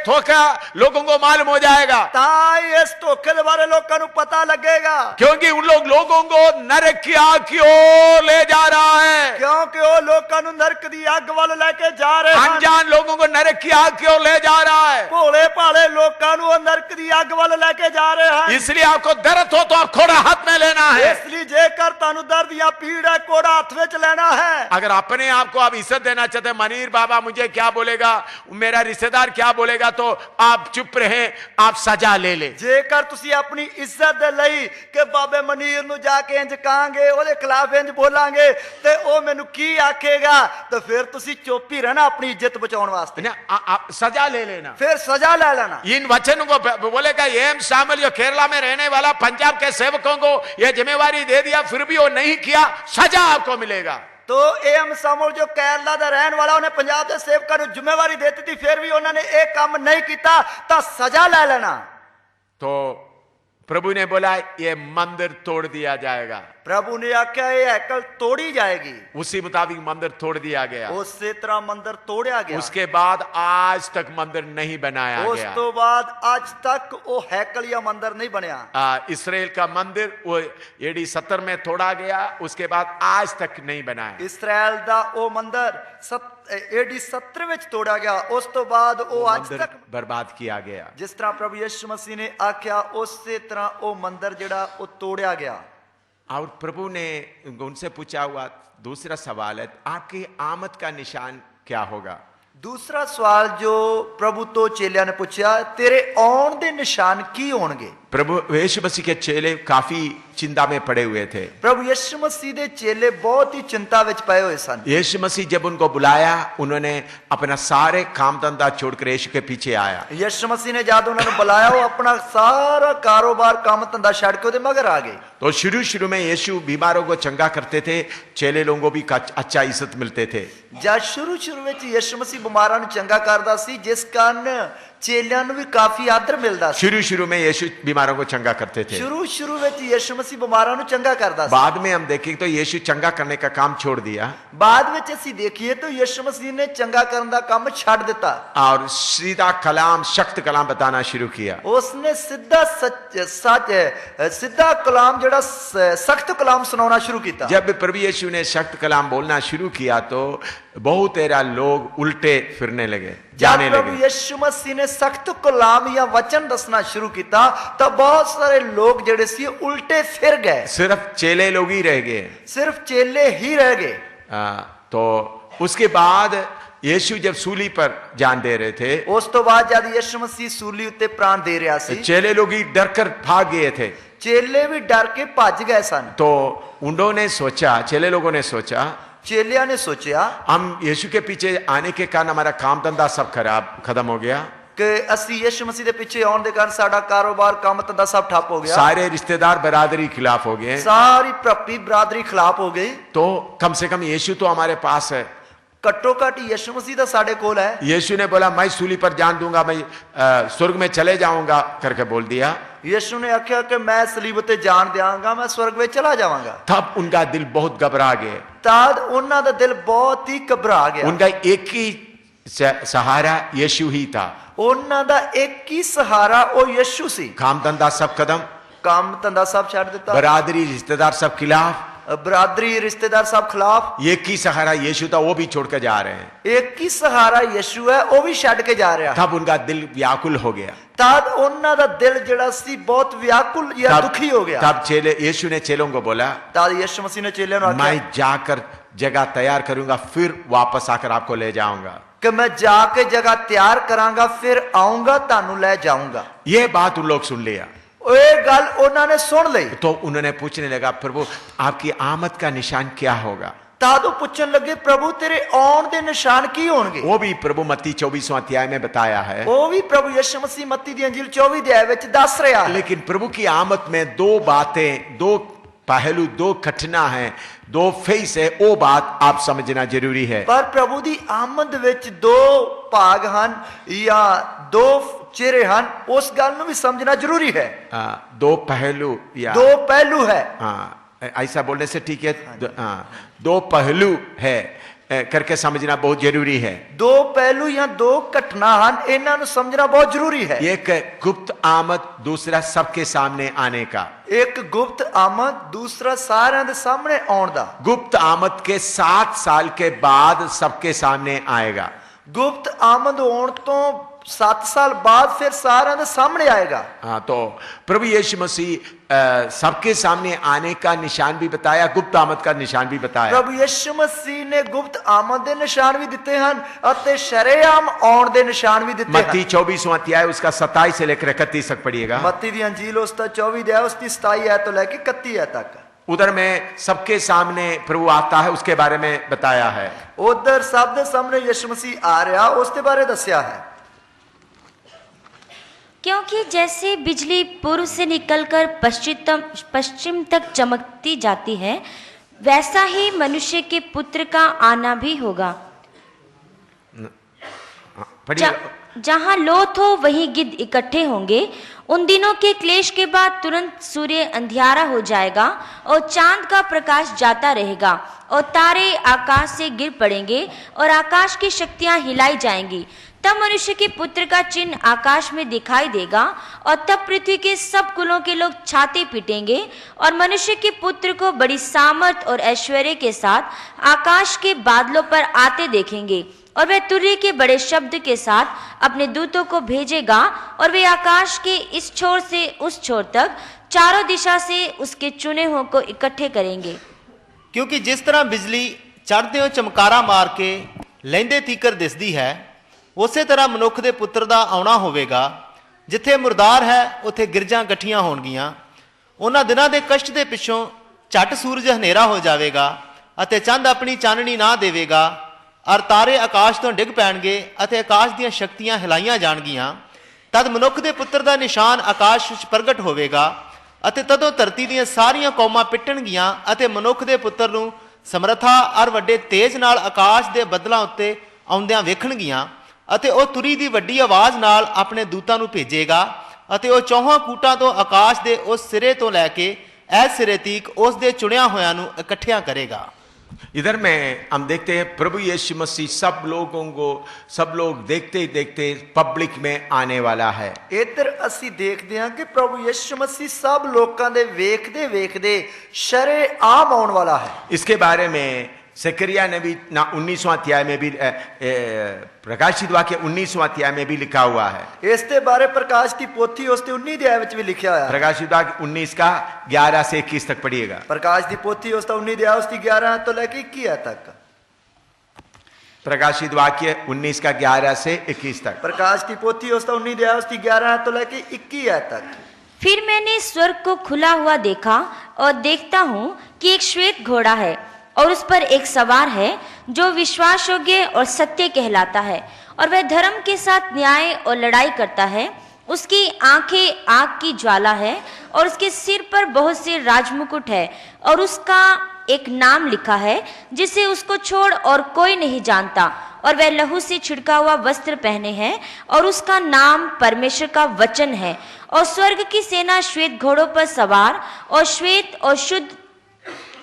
धोखा लोगों को मालूम हो जाएगा, ਤਾਂ ਹੀ ਇਸ ਧੋਖੇ ਦੇ ਬਾਰੇ ਲੋਕਾਂ ਨੂੰ ਪਤਾ ਲੱਗੇਗਾ क्योंकि उन लोगों को नरक की आग की ओर ले जा रहा है। ਕਿਉਂਕਿ ਉਹ ਲੋਕਾਂ ਨੂੰ ਨਰਕ ਦੀ ਅੱਗ ਵੱਲ ਲੈ ਕੇ ਜਾ ਰਹੇ ਹਨ अनजान लोगों को नरक की आग की ओर ले जा रहा है। ਭੋਲੇ ਭਾਲੇ ਲੋਕਾਂ ਨੂੰ ਉਹ ਨਰਕ ਦੀ ਅੱਗ ਵੱਲ ਲੈ ਕੇ ਜਾ ਰਹੇ ਹਨ इसलिए आपको दर्द हो तो आप घोड़ा हाथ में लेना है। ਇਸ ਲਈ ਜੇਕਰ ਤੁਹਾਨੂੰ ਦਰਦ ਜਾਂ ਪੀੜ ਹੈ ਕੋੜਾ ਹੱਥ ਵਿੱਚ ਲੈਣਾ ਹੈ अगर अपने आप को आप इज्जत देना चाहते हैं, मनीर बाबा मुझे क्या बोलेगा, मेरा रिश्तेदार क्या बोलेगा, तो आप चुप रहे, आप सजा ले ले। ਜੇਕਰ ਤੁਸੀਂ ਆਪਣੀ ਇੱਜ਼ਤ ਦੇ ਲਈ ਕਿ ਬਾਬੇ ਮਨੀਰ ਨੂੰ ਜਾ ਕੇ ਇੰਜ ਕਹਾਂਗੇ ਉਹਦੇ ਖਿਲਾਫ ਇੰਜ ਬੋਲਾਂਗੇ ਤੇ ਉਹ ਮੈਨੂੰ ਕੀ ਆਖੇਗਾ ਤਾਂ ਫਿਰ ਤੁਸੀਂ ਚੁੱਪ ਹੀ ਰਹਿਣਾ ਆਪਣੀ ਇੱਜ਼ਤ ਬਚਾਉਣ ਵਾਸਤੇ ना, आप सजा ले लेना। ਫਿਰ ਸਜ਼ਾ ਲੈ ਲੈਣਾ इन वचनों को बोलेगा एम शामिल जो केरला में रहने वाला पंजाब के सेवकों को यह जिम्मेवारी दे दिया, फिर भी वो नहीं किया, सजा आपको मिलेगा। ਤੋ ਏਮ ਸਮੂਹ ਜੋ ਕੇਰਲਾ ਦਾ ਰਹਿਣ ਵਾਲਾ ਉਹਨੇ ਪੰਜਾਬ ਦੇ ਸੇਵਕਾਂ ਨੂੰ ਜ਼ਿੰਮੇਵਾਰੀ ਦੇ ਦਿੱਤੀ ਫਿਰ ਵੀ ਉਹਨਾਂ ਨੇ ਇਹ ਕੰਮ ਨਹੀਂ ਕੀਤਾ ਤਾਂ ਸਜ਼ਾ ਲੈ ਲੈਣਾ तो प्रभु ने बोला ये मंदिर तोड़ दिया जाएगा। ਪ੍ਰਭੂ ਨੇ ਆਖਿਆ ਇਹ ਹੈਕਲ ਤੋੜੀ ਜਾਏਗੀ उसी मुताबिक मंदिर तोड़ दिया गया। ਉਸੇ ਤਰ੍ਹਾਂ ਮੰਦਿਰ ਤੋੜਿਆ ਗਿਆ उसके बाद आज तक मंदिर नहीं बनाया ਉਸ गया। ਤੋਂ ਬਾਅਦ ਅੱਜ ਤੱਕ ਉਹ ਹੈਕਲ ਜਾਂ ਮੰਦਿਰ ਨਹੀਂ ਬਣਿਆ इसराइल का मंदिर वो एडी 70 में तोड़ा गया, उसके बाद आज तक नहीं बनाया। ਇਸਰਾਇਲ ਦਾ ਉਹ ਮੰਦਿਰ ਏਡੀ 70 ਵਿੱਚ ਤੋੜਿਆ ਗਿਆ ਉਸ ਤੋਂ ਬਾਅਦ ਉਹ ਅੱਜ मंदिर ਤੱਕ बर्बाद किया गया। ਜਿਸ ਤਰ੍ਹਾਂ ਪ੍ਰਭੂ ਯਿਸੂ ਮਸੀਹ ਨੇ ਆਖਿਆ ਉਸੇ ਤਰ੍ਹਾਂ ਉਹ ਮੰਦਿਰ ਜਿਹੜਾ ਉਹ ਤੋੜਿਆ ਗਿਆ और प्रभु ने उनसे पूछा हुआ दूसरा सवाल है, आपकी आमद का निशान क्या होगा? ਦੂਸਰਾ ਸਵਾਲ ਜੋ ਪ੍ਰਭੂ ਤੋਂ ਚੇਲਿਆਂ ਨੇ ਪੁੱਛਿਆ ਤੇਰੇ ਆਉਣ ਦੇ ਨਿਸ਼ਾਨ ਕੀ ਹੋਣਗੇ प्रभु यीशु मसीह के चेले काफी चिंता में पड़े हुए थे। ਪ੍ਰਭੂ ਯਿਸੂ ਮਸੀਹ ਦੇ ਚੇਲੇ ਬਹੁਤ ਹੀ ਚਿੰਤਾ ਵਿੱਚ ਪਏ ਹੋਏ ਸਨ यीशु मसीह जब उनको बुलाया, उन्होंने अपना सारे काम धंधा छोड़कर यीशु के पीछे आया। ਯਿਸੂ ਮਸੀਹ ਨੇ ਜਦ ਉਹਨਾਂ ਨੂੰ ਬੁਲਾਇਆ ਉਹ ਆਪਣਾ ਸਾਰਾ ਕਾਰੋਬਾਰ ਕੰਮ ਧੰਦਾ ਛੱਡ ਕੇ ਉਹਦੇ ਮਗਰ ਆ ਗਏ तो शुरू में यीशु बीमारों को चंगा करते थे, चेले लोगों को भी अच्छा इज्जत मिलते थे। ਜਦ ਸ਼ੁਰੂ ਵਿੱਚ ਯਿਸੂ ਮਸੀਹ ਬਿਮਾਰਾਂ ਨੂੰ ਚੰਗਾ ਕਰਦਾ ਸੀ ਜਿਸ ਕਾਰਨ ਚੇਲਿਆਂ ਨੂੰ ਵੀ ਕਾਫੀ ਆਦਰ ਮਿਲਦਾ ਸੀ शुरू में यीशु बीमारों को चंगा करते थे। ਸ਼ੁਰੂ ਵਿੱਚ ਯਿਸੂ ਮਸੀਹ ਬਿਮਾਰਾਂ ਨੂੰ ਚੰਗਾ ਕਰਦਾ ਸੀ बाद में हम देखें तो यीशु चंगा करने का काम छोड़ दिया ਬਾਅਦ ਵਿੱਚ ਅਸੀਂ ਦੇਖੀਏ ਤਾਂ ਯਿਸੂ ਮਸੀਹ ਨੇ ਚੰਗਾ ਕਰਨ ਦਾ ਕੰਮ ਛੱਡ ਦਿੱਤਾ और सीधा कलाम, सख्त कलाम बताना शुरू किया। ਉਸਨੇ ਸਿੱਧਾ ਕਲਾਮ ਜਿਹੜਾ ਸਖਤ ਕਲਾਮ ਸੁਣਾਉਣਾ ਸ਼ੁਰੂ ਕੀਤਾ जब प्रभु यीशु ने सख्त कलाम बोलना शुरू किया तो बहुत तेरा लोग उल्टे फिरने लगे, जब जाने प्रभु लगे। यीशु मसीह ने सख्त कलाम या वचन दसना शुरू किया तो बहुत सारे लोग जेड़े सी उल्टे फिर गए सिर्फ चेले लोग ही रह गए। सिर्फ चेले ही रह गए तो उसके बाद यीशु जब सूली पर जान दे रहे थे, उस तो बाद जब यीशु मसीह सूली उत्ते प्राण दे रहा सी चेले लोग ही डर कर भाग गए थे। चेले भी डर के भज गए सन तो उन्होंने सोचा, चेले लोगों ने सोचा, चेलिया ने सोचा हम यीशु के पीछे आने के कारण हमारा काम धंधा सब खत्म हो गया, कि असी यीशु मसीह के पीछे आने के कारण साडा कारोबार काम धंधा सब ठप हो गया, सारे रिश्तेदार बरादरी खिलाफ हो गए, सारी प्रॉपर्टी बरादरी खिलाफ हो गई। तो कम से कम यीशु तो हमारे पास है। घट्टो घट यीशु मसीह तो साडे कोल है। यीशु ने बोला मैं सूली पर जान दूंगा, मैं स्वर्ग में चले जाऊंगा करके बोल दिया। यीशु ने आख्या कि मैं सलीब ते जान देंगा, मैं स्वर्ग में चला जाऊंगा। तब उनका दिल बहुत घबरा गए। तद उन्हां दा दिल बहुत ही घबरा गया। उनका एक ही सहारा यीशु ही था। उन्हां दा एक ही सहारा ओ यीशु सी। काम धंधा सब खत्म, काम धंधा सब छड़ दिता, बरादरी रिश्तेदार सब खिलाफ, बरादरी रिश्तेदार सब खिलाफ। एक ही सहारा यीशु था, वो भी छोड़ कर जा रहे हैं। एक ही सहारा यीशु है, वो भी छड़ के जा रहा है। तब उनका दिल व्याकुल हो गया। तद उन्हां दा दिल जड़ा सी बहुत व्याकुल या दुखी हो गया। तब यीशु ने चेलों को बोला, तद यीशु मसीह ने चेलों को मैं जाकर जगह तैयार करूंगा, फिर वापस आकर आपको ले जाऊंगा, कि मैं जाके जगह तैयार करांगा, फिर आऊंगा, तानू ले जाऊंगा। ये बात उन लोग सुन लिया। ये गल उन्होंने सुन ली। तो उन्होंने पूछने लगा, प्रभु आपकी आमद का निशान क्या होगा? तादो पूछन लगे, प्रभु तेरे आउण दे निशान की होंगे? वो भी प्रभु मत्ती 24वां अध्याय में बताया है। वो भी प्रभु यीशु मसीह मत्ती दी अंजील 24 अध्याय विच दस रहा है। लेकिन प्रभु की आमद में दो बातें, दो पहलू, दो घटना है, दो फेस है, वो बात आप समझना जरूरी है। पर प्रभु दी आमद विच दो भाग हन या दो चेहरे हन, उस गल नूं भी समझना जरूरी है। दो पहलू या दो पहलू है। ऐसा बोलने से ठीक है। दो पहलू है। करके समझना बहुत जरूरी है। दो पहलू या दो घटना हैं, इन्हां नूं समझना बहुत जरूरी है। एक गुप्त आमद, दूसरा सबके सामने आने का। एक गुप्त आमद, दूसरा सारिਆਂ ਦੇ सामने आउण दा। गुप्त आमद के 7 साल के बाद सबके सामने आएगा। गुप्त आमद होने तो 7 साल बाद फिर सारिਆਂ ਦੇ सामने आएगा। हाँ, तो प्रभु यीशु मसीह सबके सामने आने का निशान भी बताया, गुप्त आमद का निशान भी बताया। प्रभु यीशु मसीह ने गुप्त आमद के निशान भी दिते हैं और शरेआम आउण दे निशान भी दिते हैं। मत्ती 24वां अध्याय उसका 27 से लेकर 31 तक पढ़िएगा। मत्ती दी अंजील उसका 24 अध्याय उसकी 27 आयत तो लेकर 31 आयत तक। उधर में सबके सामने प्रभु आता है, उसके बारे में बताया है। उधर सब दे सामने यीशु मसीह आ रहा, उसके बारे दस्या है। क्योंकि जैसे बिजली पूर्व से निकलकर पश्चिम तक चमकती जाती है, वैसा ही मनुष्य के पुत्र का आना भी होगा। जहां लोथ हो वहीं गिद्ध इकट्ठे होंगे। उन दिनों के क्लेश के बाद तुरंत सूर्य अंधियारा हो जाएगा और चांद का प्रकाश जाता रहेगा और तारे आकाश से गिर पड़ेंगे और आकाश की शक्तियां हिलाई जाएंगी। तब मनुष्य के पुत्र का चिन्ह आकाश में दिखाई देगा और तब पृथ्वी के सब कुलों के लोग छाती पीटेंगे और मनुष्य के पुत्र को बड़ी सामर्थ और ऐश्वर्य के साथ आकाश के बादलों पर आते देखेंगे। और वह तुरही के बड़े शब्द के साथ अपने दूतों को भेजेगा और वे आकाश के इस छोर से उस छोर तक चारों दिशा से उसके चुने हुओं को इकट्ठे करेंगे। क्योंकि जिस तरह बिजली चढ़दे हो चमकारा मार के लैंदे तीकर दिसदी है, उसे तरह मनुख दे पुत्र दा आउणा होवेगा। जिथे मुरदार है उथे गिरजां गठियां होणगीਆਂ। उन्हां दिनां दे कष्ट दे पिछों झट सूरज हनेरा हो जाएगा अते चंद अपनी चाननी ना देवेगा और तारे आकाश तो डिग पैणगे अते आकाश दीयां शक्तियां हिलाईਆਂ जाणगीਆਂ। तद मनुख दे पुत्र दा निशान आकाश विच प्रगट होवेगा अते तदों धरती दीयां सारियां कौमां पिटणगीਆਂ अते मनुख दे पुत्र नूं समर्था और वड्डे तेज नाल आकाश दे बदलां उत्ते आउंदियां वेखणगीਆਂ अते ਉਹ तुरी दी वड्डी आवाज़ नाल अपने दूतां नूं भेजेगा अते ਉਹ ਚੌਹਾਂ ਕੂਟਾਂ ਤੋਂ आकाश दे उस सिरे तो लैके ऐ सिरे तक उस दे चुनिया होयां नूं इकट्ठियां करेगा। इधर में हम देखते हैं प्रभु यीशु मसीह सब लोग देखते देखते पब्लिक में आने वाला है। इधर असी देखते हैं कि प्रभु यीशु मसीह सब लोगों दे वेखदे वेखदे शरेआम आउण वाला है। इसके बारे में जकरिया ने भी 19वां अध्याय में भी प्रकाशित वाक्य 19वां अध्याय में भी लिखा हुआ है। इसके बारे प्रकाश की पोथी उसके 19 अध्याय में भी लिखा है। प्रकाशित वाक्य 19 का 11 से 21 तक पढ़िएगा। प्रकाश की पोथी उसका 19 अध्याय उसकी 11 तो लेके 21 तक। प्रकाशित वाक्य 19 का 11 से 21 तक। प्रकाश की पोथी उसका 19 अध्याय उसकी 11 तो लेके 21 तक। फिर मैंने स्वर्ग को खुला हुआ देखा और देखता हूँ कि एक श्वेत घोड़ा है और उस पर एक सवार है जो विश्वास योग्य और सत्य कहलाता है और वह धर्म के साथ न्याय और लड़ाई करता है। उसकी आंखें आग की ज्वाला है और उसके सिर पर बहुत से राजमुकुट है और उसका एक नाम लिखा है जिसे उसको छोड़ और कोई नहीं जानता और वह लहू से छिड़का हुआ वस्त्र पहने हैं और उसका नाम परमेश्वर का वचन है। और स्वर्ग की सेना श्वेत घोड़ों पर सवार और श्वेत और शुद्ध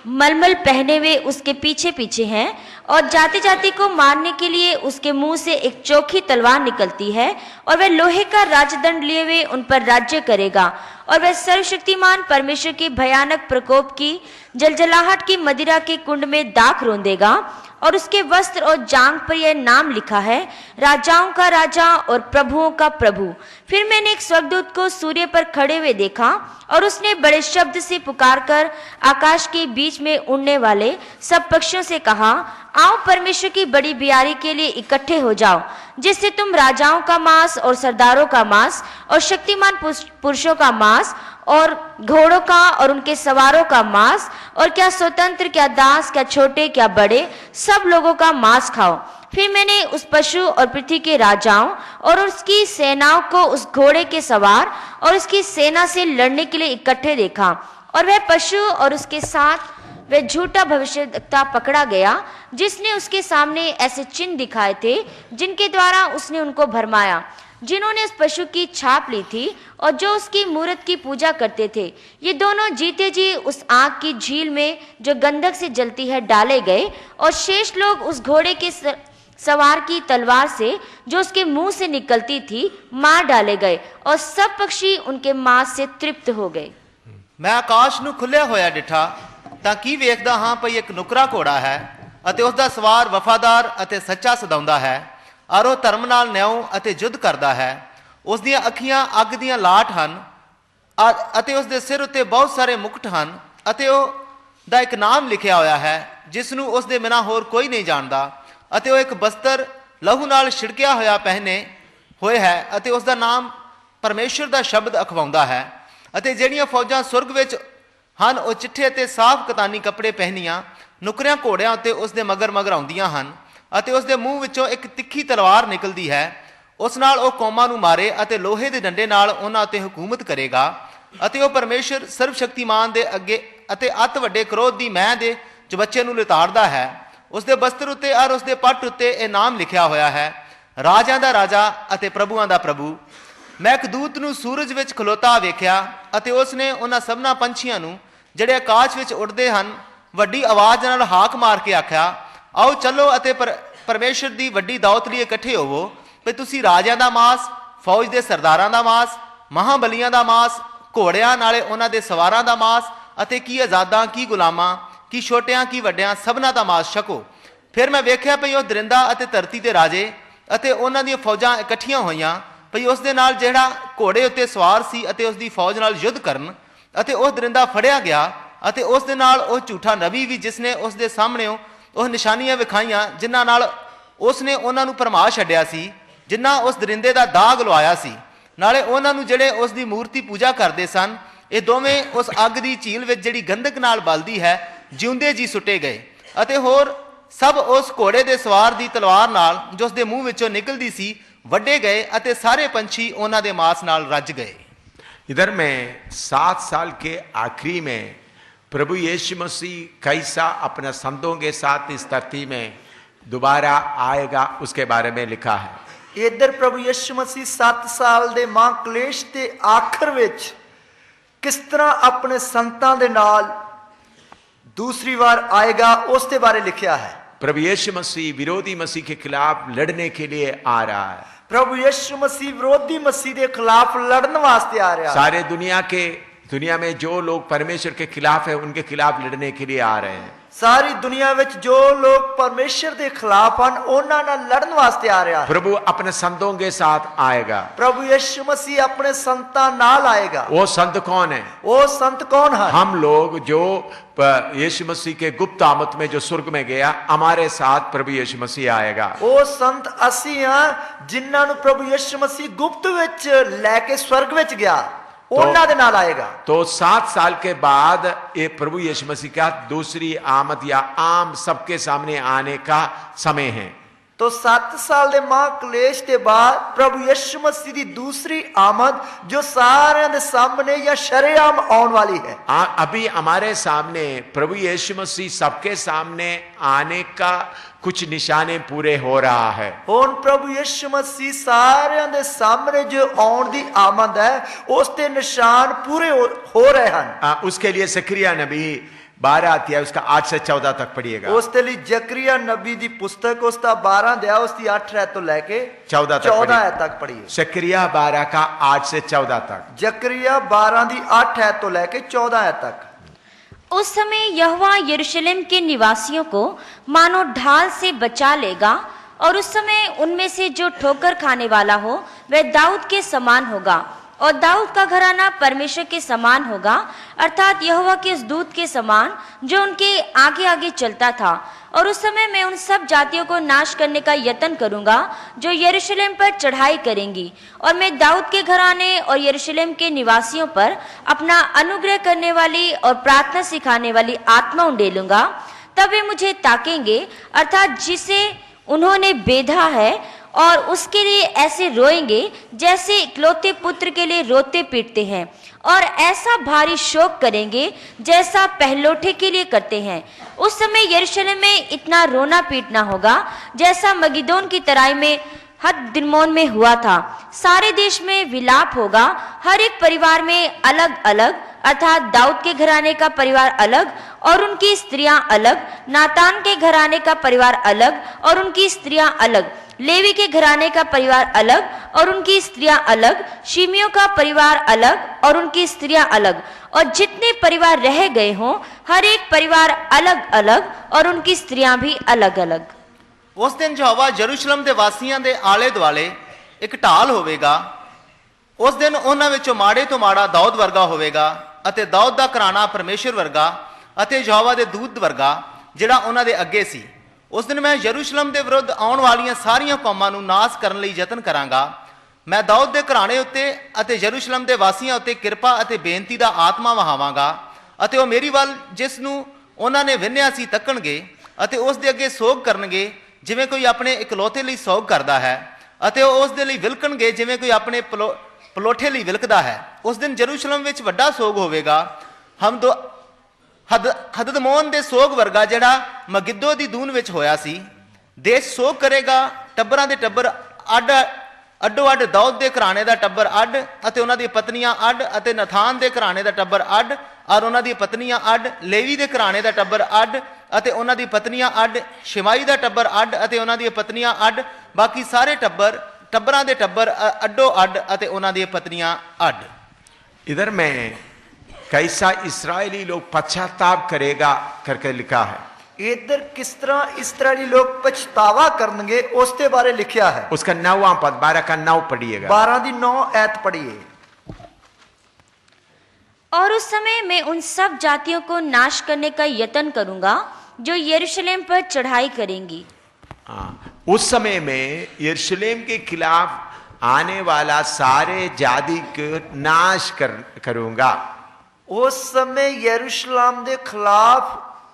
मलमल पहने हुए उसके पीछे पीछे हैं और जाति जाति को मारने के लिए उसके मुंह से एक चोखी तलवार निकलती है और वह लोहे का राजदंड लिए हुए उन पर राज्य करेगा और वह सर्वशक्तिमान परमेश्वर के भयानक प्रकोप की जलजलाहट की मदिरा के कुंड में दाख रोंदेगा। और उसके वस्त्र और जांघ पर यह नाम लिखा है, राजाओं का राजा और प्रभुओं का प्रभु। फिर मैंने एक स्वर्गदूत को सूर्य पर खड़े हुए देखा और उसने बड़े शब्द से पुकारकर आकाश के बीच में उड़ने वाले सब पक्षियों से कहा, आओ परमेश्वर की बड़ी बियारी के लिए इकट्ठे हो जाओ, जिससे तुम राजाओं का मांस और सरदारों का मांस और शक्तिमान पुरुषों का मांस और घोड़ों का और उनके सवारों का मांस और क्या स्वतंत्र क्या दास क्या छोटे क्या बड़े सब लोगों का मांस खाओ। फिर मैंने उस पशु और पृथ्वी के राजाओं और उसकी सेनाओं को उस घोड़े के सवार और उसकी सेना से लड़ने के लिए इकट्ठे देखा और वह पशु और उसके साथ वह झूठा भविष्यवक्ता पकड़ा गया जिसने उसके सामने ऐसे चिन्ह दिखाए थे जिनके द्वारा उसने उनको भरमाया। जिन्होंने उस पशु की छाप ली थी और जो उसकी मूरत की पूजा करते थे। ये दोनों जीते जी उस आग की झील में जो गंधक से जलती है डाले गए, और शेष लोग उस घोड़े के सवार की तलवार से जो उसके मुंह से निकलती थी मार डाले गए, और सब पक्षी उनके मांस से तृप्त हो गए। मैं आकाश ਨੂੰ ਖੁੱਲਿਆ ਹੋਇਆ ਡਿਠਾ ਤਾਂ ਕੀ ਵੇਖਦਾ ਹਾਂ ਭਈ ਇੱਕ ਨੁਕਰਾ ਘੋੜਾ ਹੈ ਅਤੇ ਉਸ ਦਾ ਸਵਾਰ ਵਫਾਦਾਰ ਅਤੇ ਸੱਚਾ ਸਦਾਉਂਦਾ ਹੈ, ਔਰ ਉਹ ਧਰਮ ਨਾਲ ਨਿਆਂ ਅਤੇ ਯੁੱਧ ਕਰਦਾ ਹੈ। ਉਸ ਦੀਆਂ ਅੱਖੀਆਂ ਅੱਗ ਦੀਆਂ ਲਾਟ ਹਨ ਅਤੇ ਉਸ ਦੇ ਸਿਰ ਉੱਤੇ ਬਹੁਤ ਸਾਰੇ ਮੁਕਟ ਹਨ, ਅਤੇ ਉਹ ਦਾ ਇੱਕ ਨਾਮ ਲਿਖਿਆ ਹੋਇਆ ਹੈ ਜਿਸ ਨੂੰ ਉਸ ਦੇ ਬਿਨਾਂ ਹੋਰ ਕੋਈ ਨਹੀਂ ਜਾਣਦਾ, ਅਤੇ ਉਹ ਇੱਕ ਬਸਤਰ ਲਹੂ ਨਾਲ ਛਿੜਕਿਆ ਹੋਇਆ ਪਹਿਨੇ ਹੋਏ ਹੈ, ਅਤੇ ਉਸ ਦਾ ਨਾਮ ਪਰਮੇਸ਼ਰ ਦਾ ਸ਼ਬਦ ਅਖਵਾਉਂਦਾ ਹੈ। ਅਤੇ ਜਿਹੜੀਆਂ ਫੌਜਾਂ ਸੁਰਗ ਵਿੱਚ ਹਨ ਉਹ ਚਿੱਠੇ ਅਤੇ ਸਾਫ਼ ਕਤਾਨੀ ਕੱਪੜੇ ਪਹਿਨੀਆਂ ਨੁਕਰਿਆਂ ਘੋੜਿਆਂ ਉੱਤੇ ਉਸ ਦੇ ਮਗਰ ਮਗਰ ਆਉਂਦੀਆਂ ਹਨ, ਅਤੇ ਉਸ ਦੇ ਮੂੰਹ ਵਿੱਚੋਂ ਇੱਕ ਤਿੱਖੀ ਤਲਵਾਰ ਨਿਕਲਦੀ ਹੈ। ਉਸ ਨਾਲ ਉਹ ਕੌਮਾਂ ਨੂੰ ਮਾਰੇ ਅਤੇ ਲੋਹੇ ਦੇ ਡੰਡੇ ਨਾਲ ਉਹਨਾਂ ਉੱਤੇ ਹਕੂਮਤ ਕਰੇਗਾ, ਅਤੇ ਉਹ ਪਰਮੇਸ਼ਰ ਸਰਵ ਸ਼ਕਤੀਮਾਨ ਦੇ ਅੱਗੇ ਅਤੇ ਅਤ ਵੱਡੇ ਕ੍ਰੋਧ ਦੀ ਮੈਂ ਦੇ ਚਬੱਚੇ ਨੂੰ ਲਿਤਾੜਦਾ ਹੈ। ਉਸ ਦੇ ਬਸਤਰ ਉੱਤੇ ਔਰ ਉਸ ਦੇ ਪੱਟ ਉੱਤੇ ਇਹ ਨਾਮ ਲਿਖਿਆ ਹੋਇਆ ਹੈ, ਰਾਜਿਆਂ ਦਾ ਰਾਜਾ ਅਤੇ ਪ੍ਰਭੂਆਂ ਦਾ ਪ੍ਰਭੂ। ਮੈਂ ਇੱਕ ਦੂਤ ਨੂੰ ਸੂਰਜ ਵਿੱਚ ਖਲੋਤਾ ਵੇਖਿਆ, ਅਤੇ ਉਸ ਨੇ ਉਹਨਾਂ ਸਭਨਾਂ ਪੰਛੀਆਂ ਨੂੰ ਜਿਹੜੇ ਆਕਾਸ਼ ਵਿੱਚ ਉੱਡਦੇ ਹਨ ਵੱਡੀ ਆਵਾਜ਼ ਨਾਲ ਹਾਕ ਮਾਰ ਕੇ ਆਖਿਆ, ਆਓ ਚੱਲੋ ਅਤੇ ਪਰਮੇਸ਼ਰ ਦੀ ਵੱਡੀ ਦਾਵਤ ਲਈ ਇਕੱਠੇ ਹੋਵੋ, ਵੀ ਤੁਸੀਂ ਰਾਜਿਆਂ ਦਾ ਮਾਸ, ਫੌਜ ਦੇ ਸਰਦਾਰਾਂ ਦਾ ਮਾਸ, ਮਹਾਬਲੀਆਂ ਦਾ ਮਾਸ, ਘੋੜਿਆਂ ਨਾਲੇ ਉਹਨਾਂ ਦੇ ਸਵਾਰਾਂ ਦਾ ਮਾਸ, ਅਤੇ ਕੀ ਆਜ਼ਾਦਾਂ ਕੀ ਗੁਲਾਮਾਂ ਕੀ ਛੋਟਿਆਂ ਕੀ ਵੱਡਿਆਂ ਸਭਨਾਂ ਦਾ ਮਾਸ ਛਕੋ। ਫਿਰ ਮੈਂ ਵੇਖਿਆ ਭਈ ਉਹ ਦਰਿੰਦਾ ਅਤੇ ਧਰਤੀ ਦੇ ਰਾਜੇ ਅਤੇ ਉਹਨਾਂ ਦੀਆਂ ਫੌਜਾਂ ਇਕੱਠੀਆਂ ਹੋਈਆਂ, ਭਈ ਉਸ ਦੇ ਨਾਲ ਜਿਹੜਾ ਘੋੜੇ ਉੱਤੇ ਸਵਾਰ ਸੀ ਅਤੇ ਉਸ ਦੀ ਫੌਜ ਨਾਲ ਯੁੱਧ ਕਰਨ, ਅਤੇ ਉਹ ਦਰਿੰਦਾ ਫੜਿਆ ਗਿਆ, ਅਤੇ ਉਸ ਦੇ ਨਾਲ ਉਹ ਝੂਠਾ ਨਬੀ ਵੀ ਜਿਸ ਨੇ ਉਸ ਦੇ ਸਾਹਮਣੇ ਉਹ ਨਿਸ਼ਾਨੀਆਂ ਵਿਖਾਈਆਂ ਜਿਨ੍ਹਾਂ ਨਾਲ ਉਸ ਨੇ ਉਹਨਾਂ ਨੂੰ ਭਰਮਾ ਛੱਡਿਆ ਸੀ, ਜਿਨ੍ਹਾਂ ਉਸ ਦਰਿੰਦੇ ਦਾ ਦਾਗ ਲਵਾਇਆ ਸੀ। ਨਾਲੇ ਉਹਨਾਂ ਨੂੰ ਜਿਹੜੇ ਉਸ ਦੀ ਮੂਰਤੀ ਪੂਜਾ ਕਰਦੇ ਸਨ, ਇਹ ਦੋਵੇਂ ਉਸ ਅੱਗ ਦੀ ਝੀਲ ਵਿੱਚ ਜਿਹੜੀ ਗੰਧਕ ਨਾਲ ਬਲਦੀ ਹੈ ਜਿਉਂਦੇ ਜੀ ਸੁੱਟੇ ਗਏ, ਅਤੇ ਹੋਰ ਸਭ ਉਸ ਘੋੜੇ ਦੇ ਸਵਾਰ ਦੀ ਤਲਵਾਰ ਨਾਲ ਜੋ ਉਸ ਦੇ ਮੂੰਹ ਵਿੱਚੋਂ ਨਿਕਲਦੀ ਸੀ ਵੱਡੇ ਗਏ, ਅਤੇ ਸਾਰੇ ਪੰਛੀ ਉਹਨਾਂ ਦੇ ਮਾंस ਨਾਲ ਰੱਜ ਗਏ। इधर में 7 साल के आखिरी में प्रभु यीशु मसीह कैसा अपने संतों के साथ इस धरती में दोबारा आएगा उसके बारे में लिखा है। इधर प्रभु यीशु मसीह 7 साल ਦੇ ਮਹਾਂਕਲੇਸ਼ ਦੇ ਆਖਰ ਵਿੱਚ ਕਿਸ ਤਰ੍ਹਾਂ ਆਪਣੇ ਸੰਤਾਂ ਦੇ ਨਾਲ दूसरी बार आएगा उसके बारे लिखा है। प्रभु यीशु मसीह विरोधी मसीह के खिलाफ लड़ने के लिए आ रहा है। प्रभु यीशु मसीह विरोधी मसीह के खिलाफ लड़ने वास्ते आ रहा है। सारे दुनिया में जो लोग परमेश्वर के खिलाफ है उनके खिलाफ लड़ने के लिए आ रहे हैं। सारी दुनिया में जो लोग परमेश्वर के खिलाफ हैं उन्हां नाल लड़न वास्ते आ रहा है। प्रभु अपने संतों के साथ आएगा। प्रभु यीशु मसीह अपने संतां नाल आएगा। वो संत कौन है? वो संत कौन है? हम लोग जो यीशु मसीह के गुप्त आमद में जो स्वर्ग में गया, हमारे साथ प्रभु यीशु मसीह आएगा। वो संत असी हां जिन्हां नूं प्रभु यीशु मसीह गुप्त विच लेके स्वर्ग विच गया, उन्हां दे नाल आएगा। तो 7 साल के बाद ये प्रभु यीशु मसीह का दूसरी आमद या आम सबके सामने आने का समय है। तो 7 साल के महाक्लेश के बाद प्रभु यीशु मसीह की दूसरी आमद जो सारे दे सामने या शरेआम आने वाली है। अभी हमारे सामने प्रभु यीशु मसीह सबके सामने आने का कुछ निशाने पूरे हो रहा है। हुण प्रभु यीशु मसीह सारे दे सामने जो आउण दी आमद है उसके निशान पूरे हो रहे हैं। उसके लिए जकरिया नबी 12 अध्याय उसका 8 से 14 तक पढ़िएगा। उसके लिए जकरिया नबी दी पुस्तक उसका 12 अध्याय उसकी 8 आयत तो लेके 14 आयत तक पढ़िए। जकरिया 12 का 8 से 14 तक। जकरिया 12 दी 8 आयत तो लेके 14 आयत तक। उस समय यहोवा यरूशलेम के निवासियों को मानो ढाल से बचा लेगा, और उस समय उनमें से जो ठोकर खाने वाला हो वह दाऊद के समान होगा, और दाऊद का घराना परमेश्वर के समान होगा, अर्थात यहोवा के उस दूत के समान जो उनके आगे आगे चलता था। और उस समय मैं उन सब जातियों को नाश करने का यत्न करूंगा जो यरूशलेम पर चढ़ाई करेंगी, और मैं दाऊद के घराने और यरूशलेम के निवासियों पर अपना अनुग्रह करने वाली और प्रार्थना सिखाने वाली आत्मा उंडेलूंगा। तब वे मुझे ताकेंगे, अर्थात जिसे उन्होंने बेधा है, और उसके लिए ऐसे रोएंगे जैसे इकलौते पुत्र के लिए रोते पीटते हैं, और ऐसा भारी शोक करेंगे जैसा पहलोठे के लिए करते हैं। उस समय यरूशलेम में इतना रोना पीटना होगा जैसा मगिदोन की तराई में हददिर्मोन में हुआ था। सारे देश में विलाप होगा, हर एक परिवार में अलग अलग, अर्थात दाऊद के घराने का परिवार अलग और उनकी स्त्रियां अलग, नातान के घराने का परिवार अलग और उनकी स्त्रियां अलग, लेवी के घराने का परिवार अलग और उनकी स्त्रियां अलग, शिमियों का परिवार अलग और उनकी स्त्रियां अलग, और जितने परिवार रह गए हों हर एक परिवार अलग अलग और उनकी स्त्रियां भी अलग अलग। ਉਸ ਦਿਨ ਯਹੋਵਾ ਯਰੂਸ਼ਲਮ ਦੇ ਵਾਸੀਆਂ ਦੇ ਆਲੇ ਦੁਆਲੇ ਇੱਕ ਢਾਲ ਹੋਵੇਗਾ। ਉਸ ਦਿਨ ਉਹਨਾਂ ਵਿੱਚੋਂ ਮਾੜੇ ਤੋਂ ਮਾੜਾ ਦਾਊਦ ਵਰਗਾ ਹੋਵੇਗਾ ਅਤੇ ਦਾਊਦ ਦਾ ਘਰਾਣਾ ਪਰਮੇਸ਼ਰ ਵਰਗਾ ਅਤੇ ਯਹੋਵਾ ਦੇ ਦੂਤ ਵਰਗਾ ਜਿਹੜਾ ਉਹਨਾਂ ਦੇ ਅੱਗੇ ਸੀ। ਉਸ ਦਿਨ ਮੈਂ ਯਰੂਸ਼ਲਮ ਦੇ ਵਿਰੁੱਧ ਆਉਣ ਵਾਲੀਆਂ ਸਾਰੀਆਂ ਕੌਮਾਂ ਨੂੰ ਨਾਸ ਕਰਨ ਲਈ ਯਤਨ ਕਰਾਂਗਾ। ਮੈਂ ਦਾਊਦ ਦੇ ਘਰਾਣੇ ਉੱਤੇ ਅਤੇ ਯਰੂਸ਼ਲਮ ਦੇ ਵਾਸੀਆਂ ਉੱਤੇ ਕਿਰਪਾ ਅਤੇ ਬੇਨਤੀ ਦਾ ਆਤਮਾ ਵਹਾਵਾਂਗਾ ਅਤੇ ਉਹ ਮੇਰੀ ਵੱਲ ਜਿਸ ਨੂੰ ਉਹਨਾਂ ਨੇ ਵਿੰਨਿਆ ਸੀ ਤੱਕਣਗੇ ਅਤੇ ਉਸ ਦੇ ਅੱਗੇ ਸੋਗ ਕਰਨਗੇ ਜਿਵੇਂ ਕੋਈ ਆਪਣੇ ਇਕਲੌਤੇ ਲਈ ਸੋਗ ਕਰਦਾ ਹੈ ਅਤੇ ਉਹ ਉਸ ਦੇ ਲਈ ਵਿਲਕਣਗੇ ਜਿਵੇਂ ਕੋਈ ਆਪਣੇ ਪਲੋਠੇ ਲਈ ਵਿਲਕਦਾ ਹੈ। ਉਸ ਦਿਨ ਯਰੂਸ਼ਲਮ ਵਿੱਚ ਵੱਡਾ ਸੋਗ ਹੋਵੇਗਾ, ਹਦਦਮੋਨ ਦੇ ਸੋਗ ਵਰਗਾ ਜਿਹੜਾ ਮਗਿੱਦੋ ਦੀ ਦੂਨ ਵਿੱਚ ਹੋਇਆ ਸੀ। ਦੇਸ਼ ਸੋਗ ਕਰੇਗਾ, ਟੱਬਰਾਂ ਦੇ ਟੱਬਰ ਅੱਡੋ ਅੱਡ, ਦਾਊਦ ਦੇ ਘਰਾਣੇ ਦਾ ਟੱਬਰ ਅੱਡ ਅਤੇ ਉਹਨਾਂ ਦੀਆਂ ਪਤਨੀਆਂ ਅੱਡ ਅਤੇ ਨਥਾਨ ਦੇ ਘਰਾਣੇ ਦਾ ਟੱਬਰ ਅੱਡ ਔਰ ਉਹਨਾਂ ਦੀਆਂ ਪਤਨੀਆਂ ਅੱਡ, ਲੇਵੀ ਦੇ ਘਰਾਣੇ ਦਾ ਟੱਬਰ ਅੱਡ ਅਤੇ ਉਹਨਾਂ ਦੀ ਪਤਨੀਆਂ ਅੱਡ, ਸ਼ਿਮਾਈ ਦਾ ਟੱਬਰ ਅੱਡ ਅਤੇ ਉਹਨਾਂ ਦੀਆਂ ਪਤਨੀਆਂ ਅੱਡ, ਬਾਕੀ ਸਾਰੇ ਟੱਬਰਾਂ ਦੇ ਟੱਬਰ ਅੱਡੋ ਅੱਡ ਅਤੇ ਉਹਨਾਂ ਦੀਆਂ ਪਤਨੀਆਂ ਅੱਡ। इधर में कैसा इस्राएली लोग पश्चाताप करेगा करके लिखा है। इधर किस तरह इस्राएली लोग पछतावा करनगे उसके बारे लिखा है। उसका 9वां पद 12 का 9 पढ़िएगा। 12 की 9 ऐत पढ़िए। और उस समय मैं उन सब जातियों को नाश करने का यत्न करूंगा जो यरूशलेम पर चढ़ाई करेंगी। उस समय में यरूशलेम के खिलाफ आने वाला सारे जाति को नाश करूंगा। उस समय यरूशलेम के खिलाफ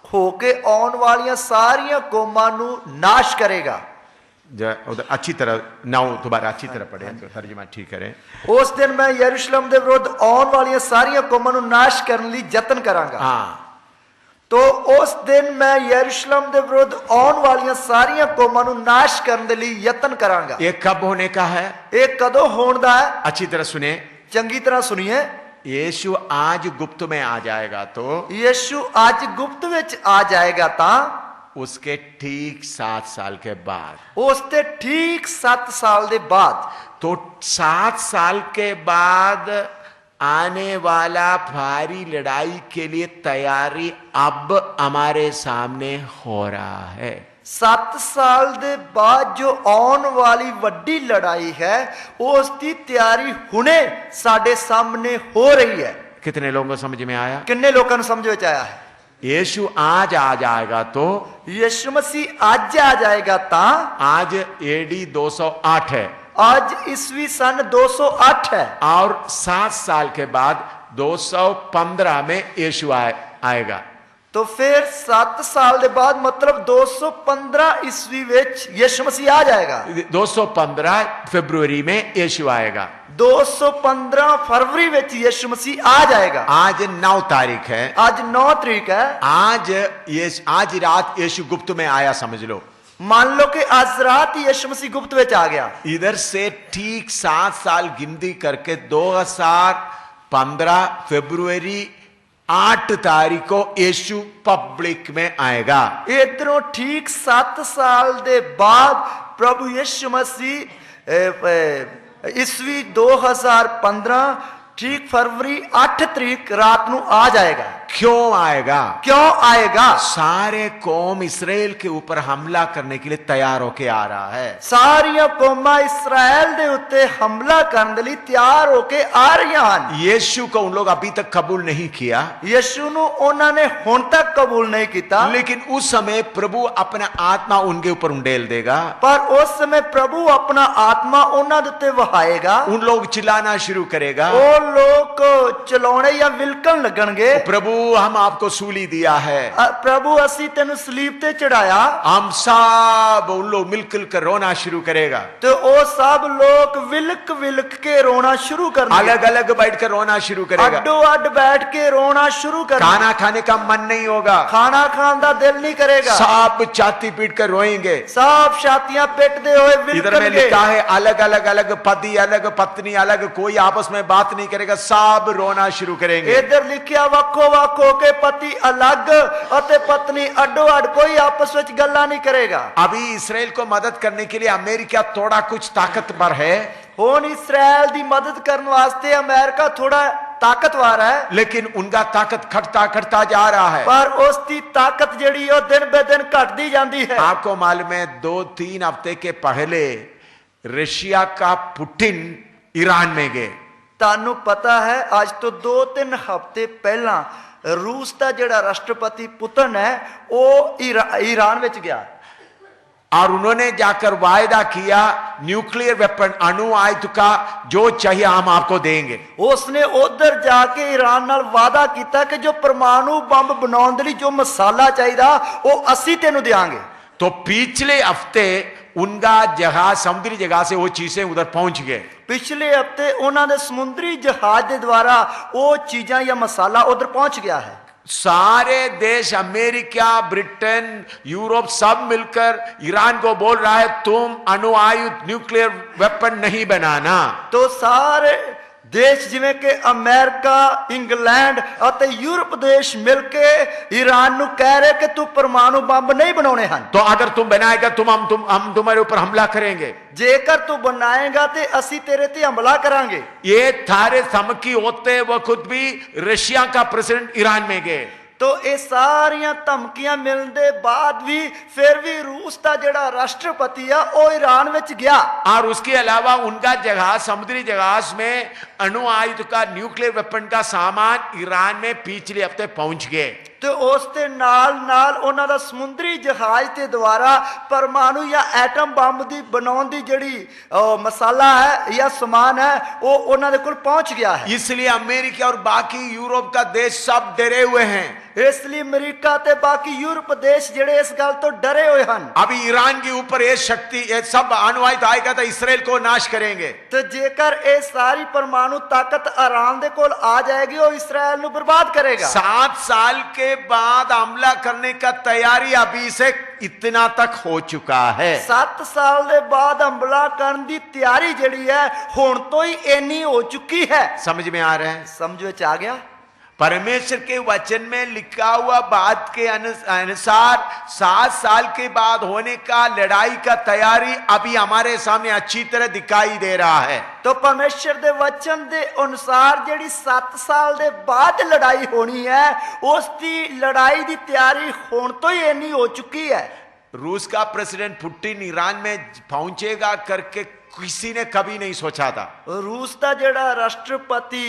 होके आने वाली सारिया कौमां नू नाश करेगा। उधर अच्छी तरह 9 दोबारा अच्छी तरह पढ़े तो तर्जुमा ठीक करें। उस दिन मैं यरूशलेम के विरुद्ध आने वाली सारिया कौमां नू नाश करने लिए यत्न करांगा। तो उस दिन मैं यरूशलेम के विरुद्ध आने वाली सारिया कौमां नू नाश करने लिए यत्न करांगा। ये कब होने का है? एक कदों होने का है? अच्छी तरह सुने, चंगी तरह सुनिए। यीशु आज गुप्त में आ जाएगा तो यीशु आज गुप्त विच आ जाएगा ता उसके ठीक 7 साल के बाद, उसके ठीक 7 साल के बाद, तो 7 साल के बाद आने वाला भारी लड़ाई के लिए तैयारी अब हमारे सामने हो रहा है। 7 साल के बाद जो आने वाली वड्डी लड़ाई है उसकी तैयारी हुने साडे सामने हो रही है। कितने लोगों को समझ में आया? कितने लोगों को समझ में आया है? यीशु आज आ जाएगा तो यीशु मसीह आज आ जाएगा ता आज एडी 208 है, आज ईस्वी सन 208 है और 7 साल के बाद 215 में यीशु आएगा। तो फिर 7 साल के बाद मतलब 215 ईस्वी विच यीशु मसीह आ जाएगा। 215 फरवरी में यीशु आएगा। 215 फरवरी विच यीशु मसीह आ जाएगा। आज 9 तारीख है, आज 9 तारीख है। आज रात यीशु गुप्त में आया समझ लो। मान लो कि आज रात यीशु मसीह गुप्त में आ गया। इधर से ठीक 7 साल गिनती करके 2015 फरवरी 8 तारीख को यीशु पब्लिक में आएगा। इधरों ठीक 7 साल के बाद प्रभु यीशु मसीह ईस्वी 2015 ठीक फरवरी 8 तारीख रात को आ जाएगा। क्यों आएगा? क्यों आएगा? सारे कौम इस्राएल के ऊपर हमला करने के लिए तैयार होके आ रहा है। सारिया कौमां इस्राएल दे उत्ते हमला करने के लिए तैयार होके आ रही हैं। यीशु को उन लोग अभी तक कबूल नहीं किया, यीशु नु उन्होंने हुण तक कबूल नहीं किया, लेकिन उस समय प्रभु अपना आत्मा उनके ऊपर उंडेल देगा। पर उस समय प्रभु अपना आत्मा उन्हां दे उत्ते वहाएगा। उन लोग चिल्लाना शुरू करेगा, वो लोग चिल्लाने या विलकन लगणगे। प्रभु हम आपको सूली दिया है। प्रभु ਅਸੀਂ ਤੈਨੂੰ ਸਲੀਬ ਤੇ ਚੜਾਇਆ। हम सब उन लोग मिलकर कर रोना शुरू करेगा। ਤੇ ਉਹ ਸਭ ਲੋਕ ਵਿਲਕ ਵਿਲਕ ਕੇ ਰੋਣਾ ਸ਼ੁਰੂ ਕਰਨਗੇ। अलग अलग बैठकर रोना शुरू करेगा। ਅੱਡੋ ਅੱਡ बैठ के रोना शुरू करना। खाना खाने का मन नहीं होगा। खाना खाने का दिल नहीं करेगा। सब छाती पीट कर रोएंगे। सब छातियां पिटते हुए इधर में लिखा है अलग अलग अलग पति अलग पत्नी अलग, कोई आपस में बात नहीं करेगा, सब रोना शुरू करेंगे। इधर लिखा वक्को वक्को के पति अलग और पत्नी अड्डो अड, कोई आपस में गल्ला नहीं करेगा। अभी इसराइल को मदद करने के लिए अमेरिका थोड़ा कुछ ताकतवर है। हुण इसराइल की मदद करने वास्ते अमेरिका थोड़ा ताकतवर है, लेकिन उनका ताकत घटता घटता जा रहा है। पर उसकी ताकत जड़ी वो दिन बे दिन घटती जाती है। आपको मालूम है 2-3 हफ्ते के पहले रशिया का पुतिन ईरान में गए। तानू पता है आज तो 2-3 हफ्ते पहला रूस का जड़ा राष्ट्रपति पुतिन है वो ईरान विच गया और उन्होंने जाकर वायदा किया न्यूक्लियर वेपन अणु आयुध का जो चाहिए हम आपको देंगे। उसने उधर जाके ईरान नाल वादा किया कि जो परमाणु बम बनाने के लिए जो मसाला चाहिए वो असी तेनू देंगे। तो पिछले हफ्ते उनका जहाज समुद्री जहाज से वो चीजें उधर पहुंच गए। पिछले हफ्ते उन्होंने समुद्री जहाज के द्वारा वो चीजा या मसाला उधर पहुंच गया है। सारे देश अमेरिका ब्रिटेन यूरोप सब मिलकर ईरान को बोल रहा है तुम अणु आयुध न्यूक्लियर वेपन नहीं बनाना। तो सारे देश जिवें के अमेरिका इंग्लैंड और यूरोप देश मिलके ईरान नू कह रहे कि तू परमाणु बम नहीं बनाने हैं। तो अगर तुम बनाएगा हम तुम्हारे ऊपर हमला करेंगे। जेकर तू बनाएगा ते असी तेरे ते हमला करांगे। ये थारे धमकी होते वक्त भी रशिया का प्रेसिडेंट ईरान में गए। तो ये सारियां धमकियां मिलने बाद भी फिर भी रूस का जड़ा राष्ट्रपति है वो ईरान विच गया। और उसके अलावा उनका जहाज समुद्री जहाज में अणु आयुध का न्यूक्लियर वेपन का सामान ईरान में पिछले हफ्ते पहुंच गए। तो उसके नाल नाल उन्हां दा समुद्री जहाज के द्वारा परमाणु या एटम बम दी बनाउण दी जड़ी मसाला है या सामान है वो उन्हां दे कोल पहुंच गया है। इसलिए अमेरिका और बाकी यूरोप का देश सब डरे हुए हैं। इसलिए अमेरिका ते बाकी यूरोप देश जेड़े इस गल तो डरे हुए हैं। अभी ईरान के ऊपर ये शक्ति ये सब अणु आयुध आएगा तो इसराइल को नाश करेंगे। तो जेकर ये सारी परमाणु ताकत ईरान दे कोल आ जाएगी वो इसराइल नु बर्बाद करेगा। 7 साल के बाद हमला करने का तैयारी अभी से इतना तक हो चुका है। 7 साल के बाद हमला करने की तैयारी जड़ी है हुण तो ही इन्नी हो चुकी है। समझ में आ रहा है? समझ में आ गया। परमेश्वर के वचन में लिखा हुआ बात के अनुसार 7 साल के बाद होने का लड़ाई का तैयारी अभी हमारे सामने अच्छी तरह दिखाई दे रहा है। तो परमेश्वर के वचन के अनुसार जेडी 7 साल के बाद लड़ाई होनी है उसकी लड़ाई की तैयारी हुण तो ही इन्नी हो चुकी है। रूस का प्रेसिडेंट पुतिन ईरान में पहुंचेगा करके किसी ने कभी नहीं सोचा था। रूस का जेड़ा राष्ट्रपति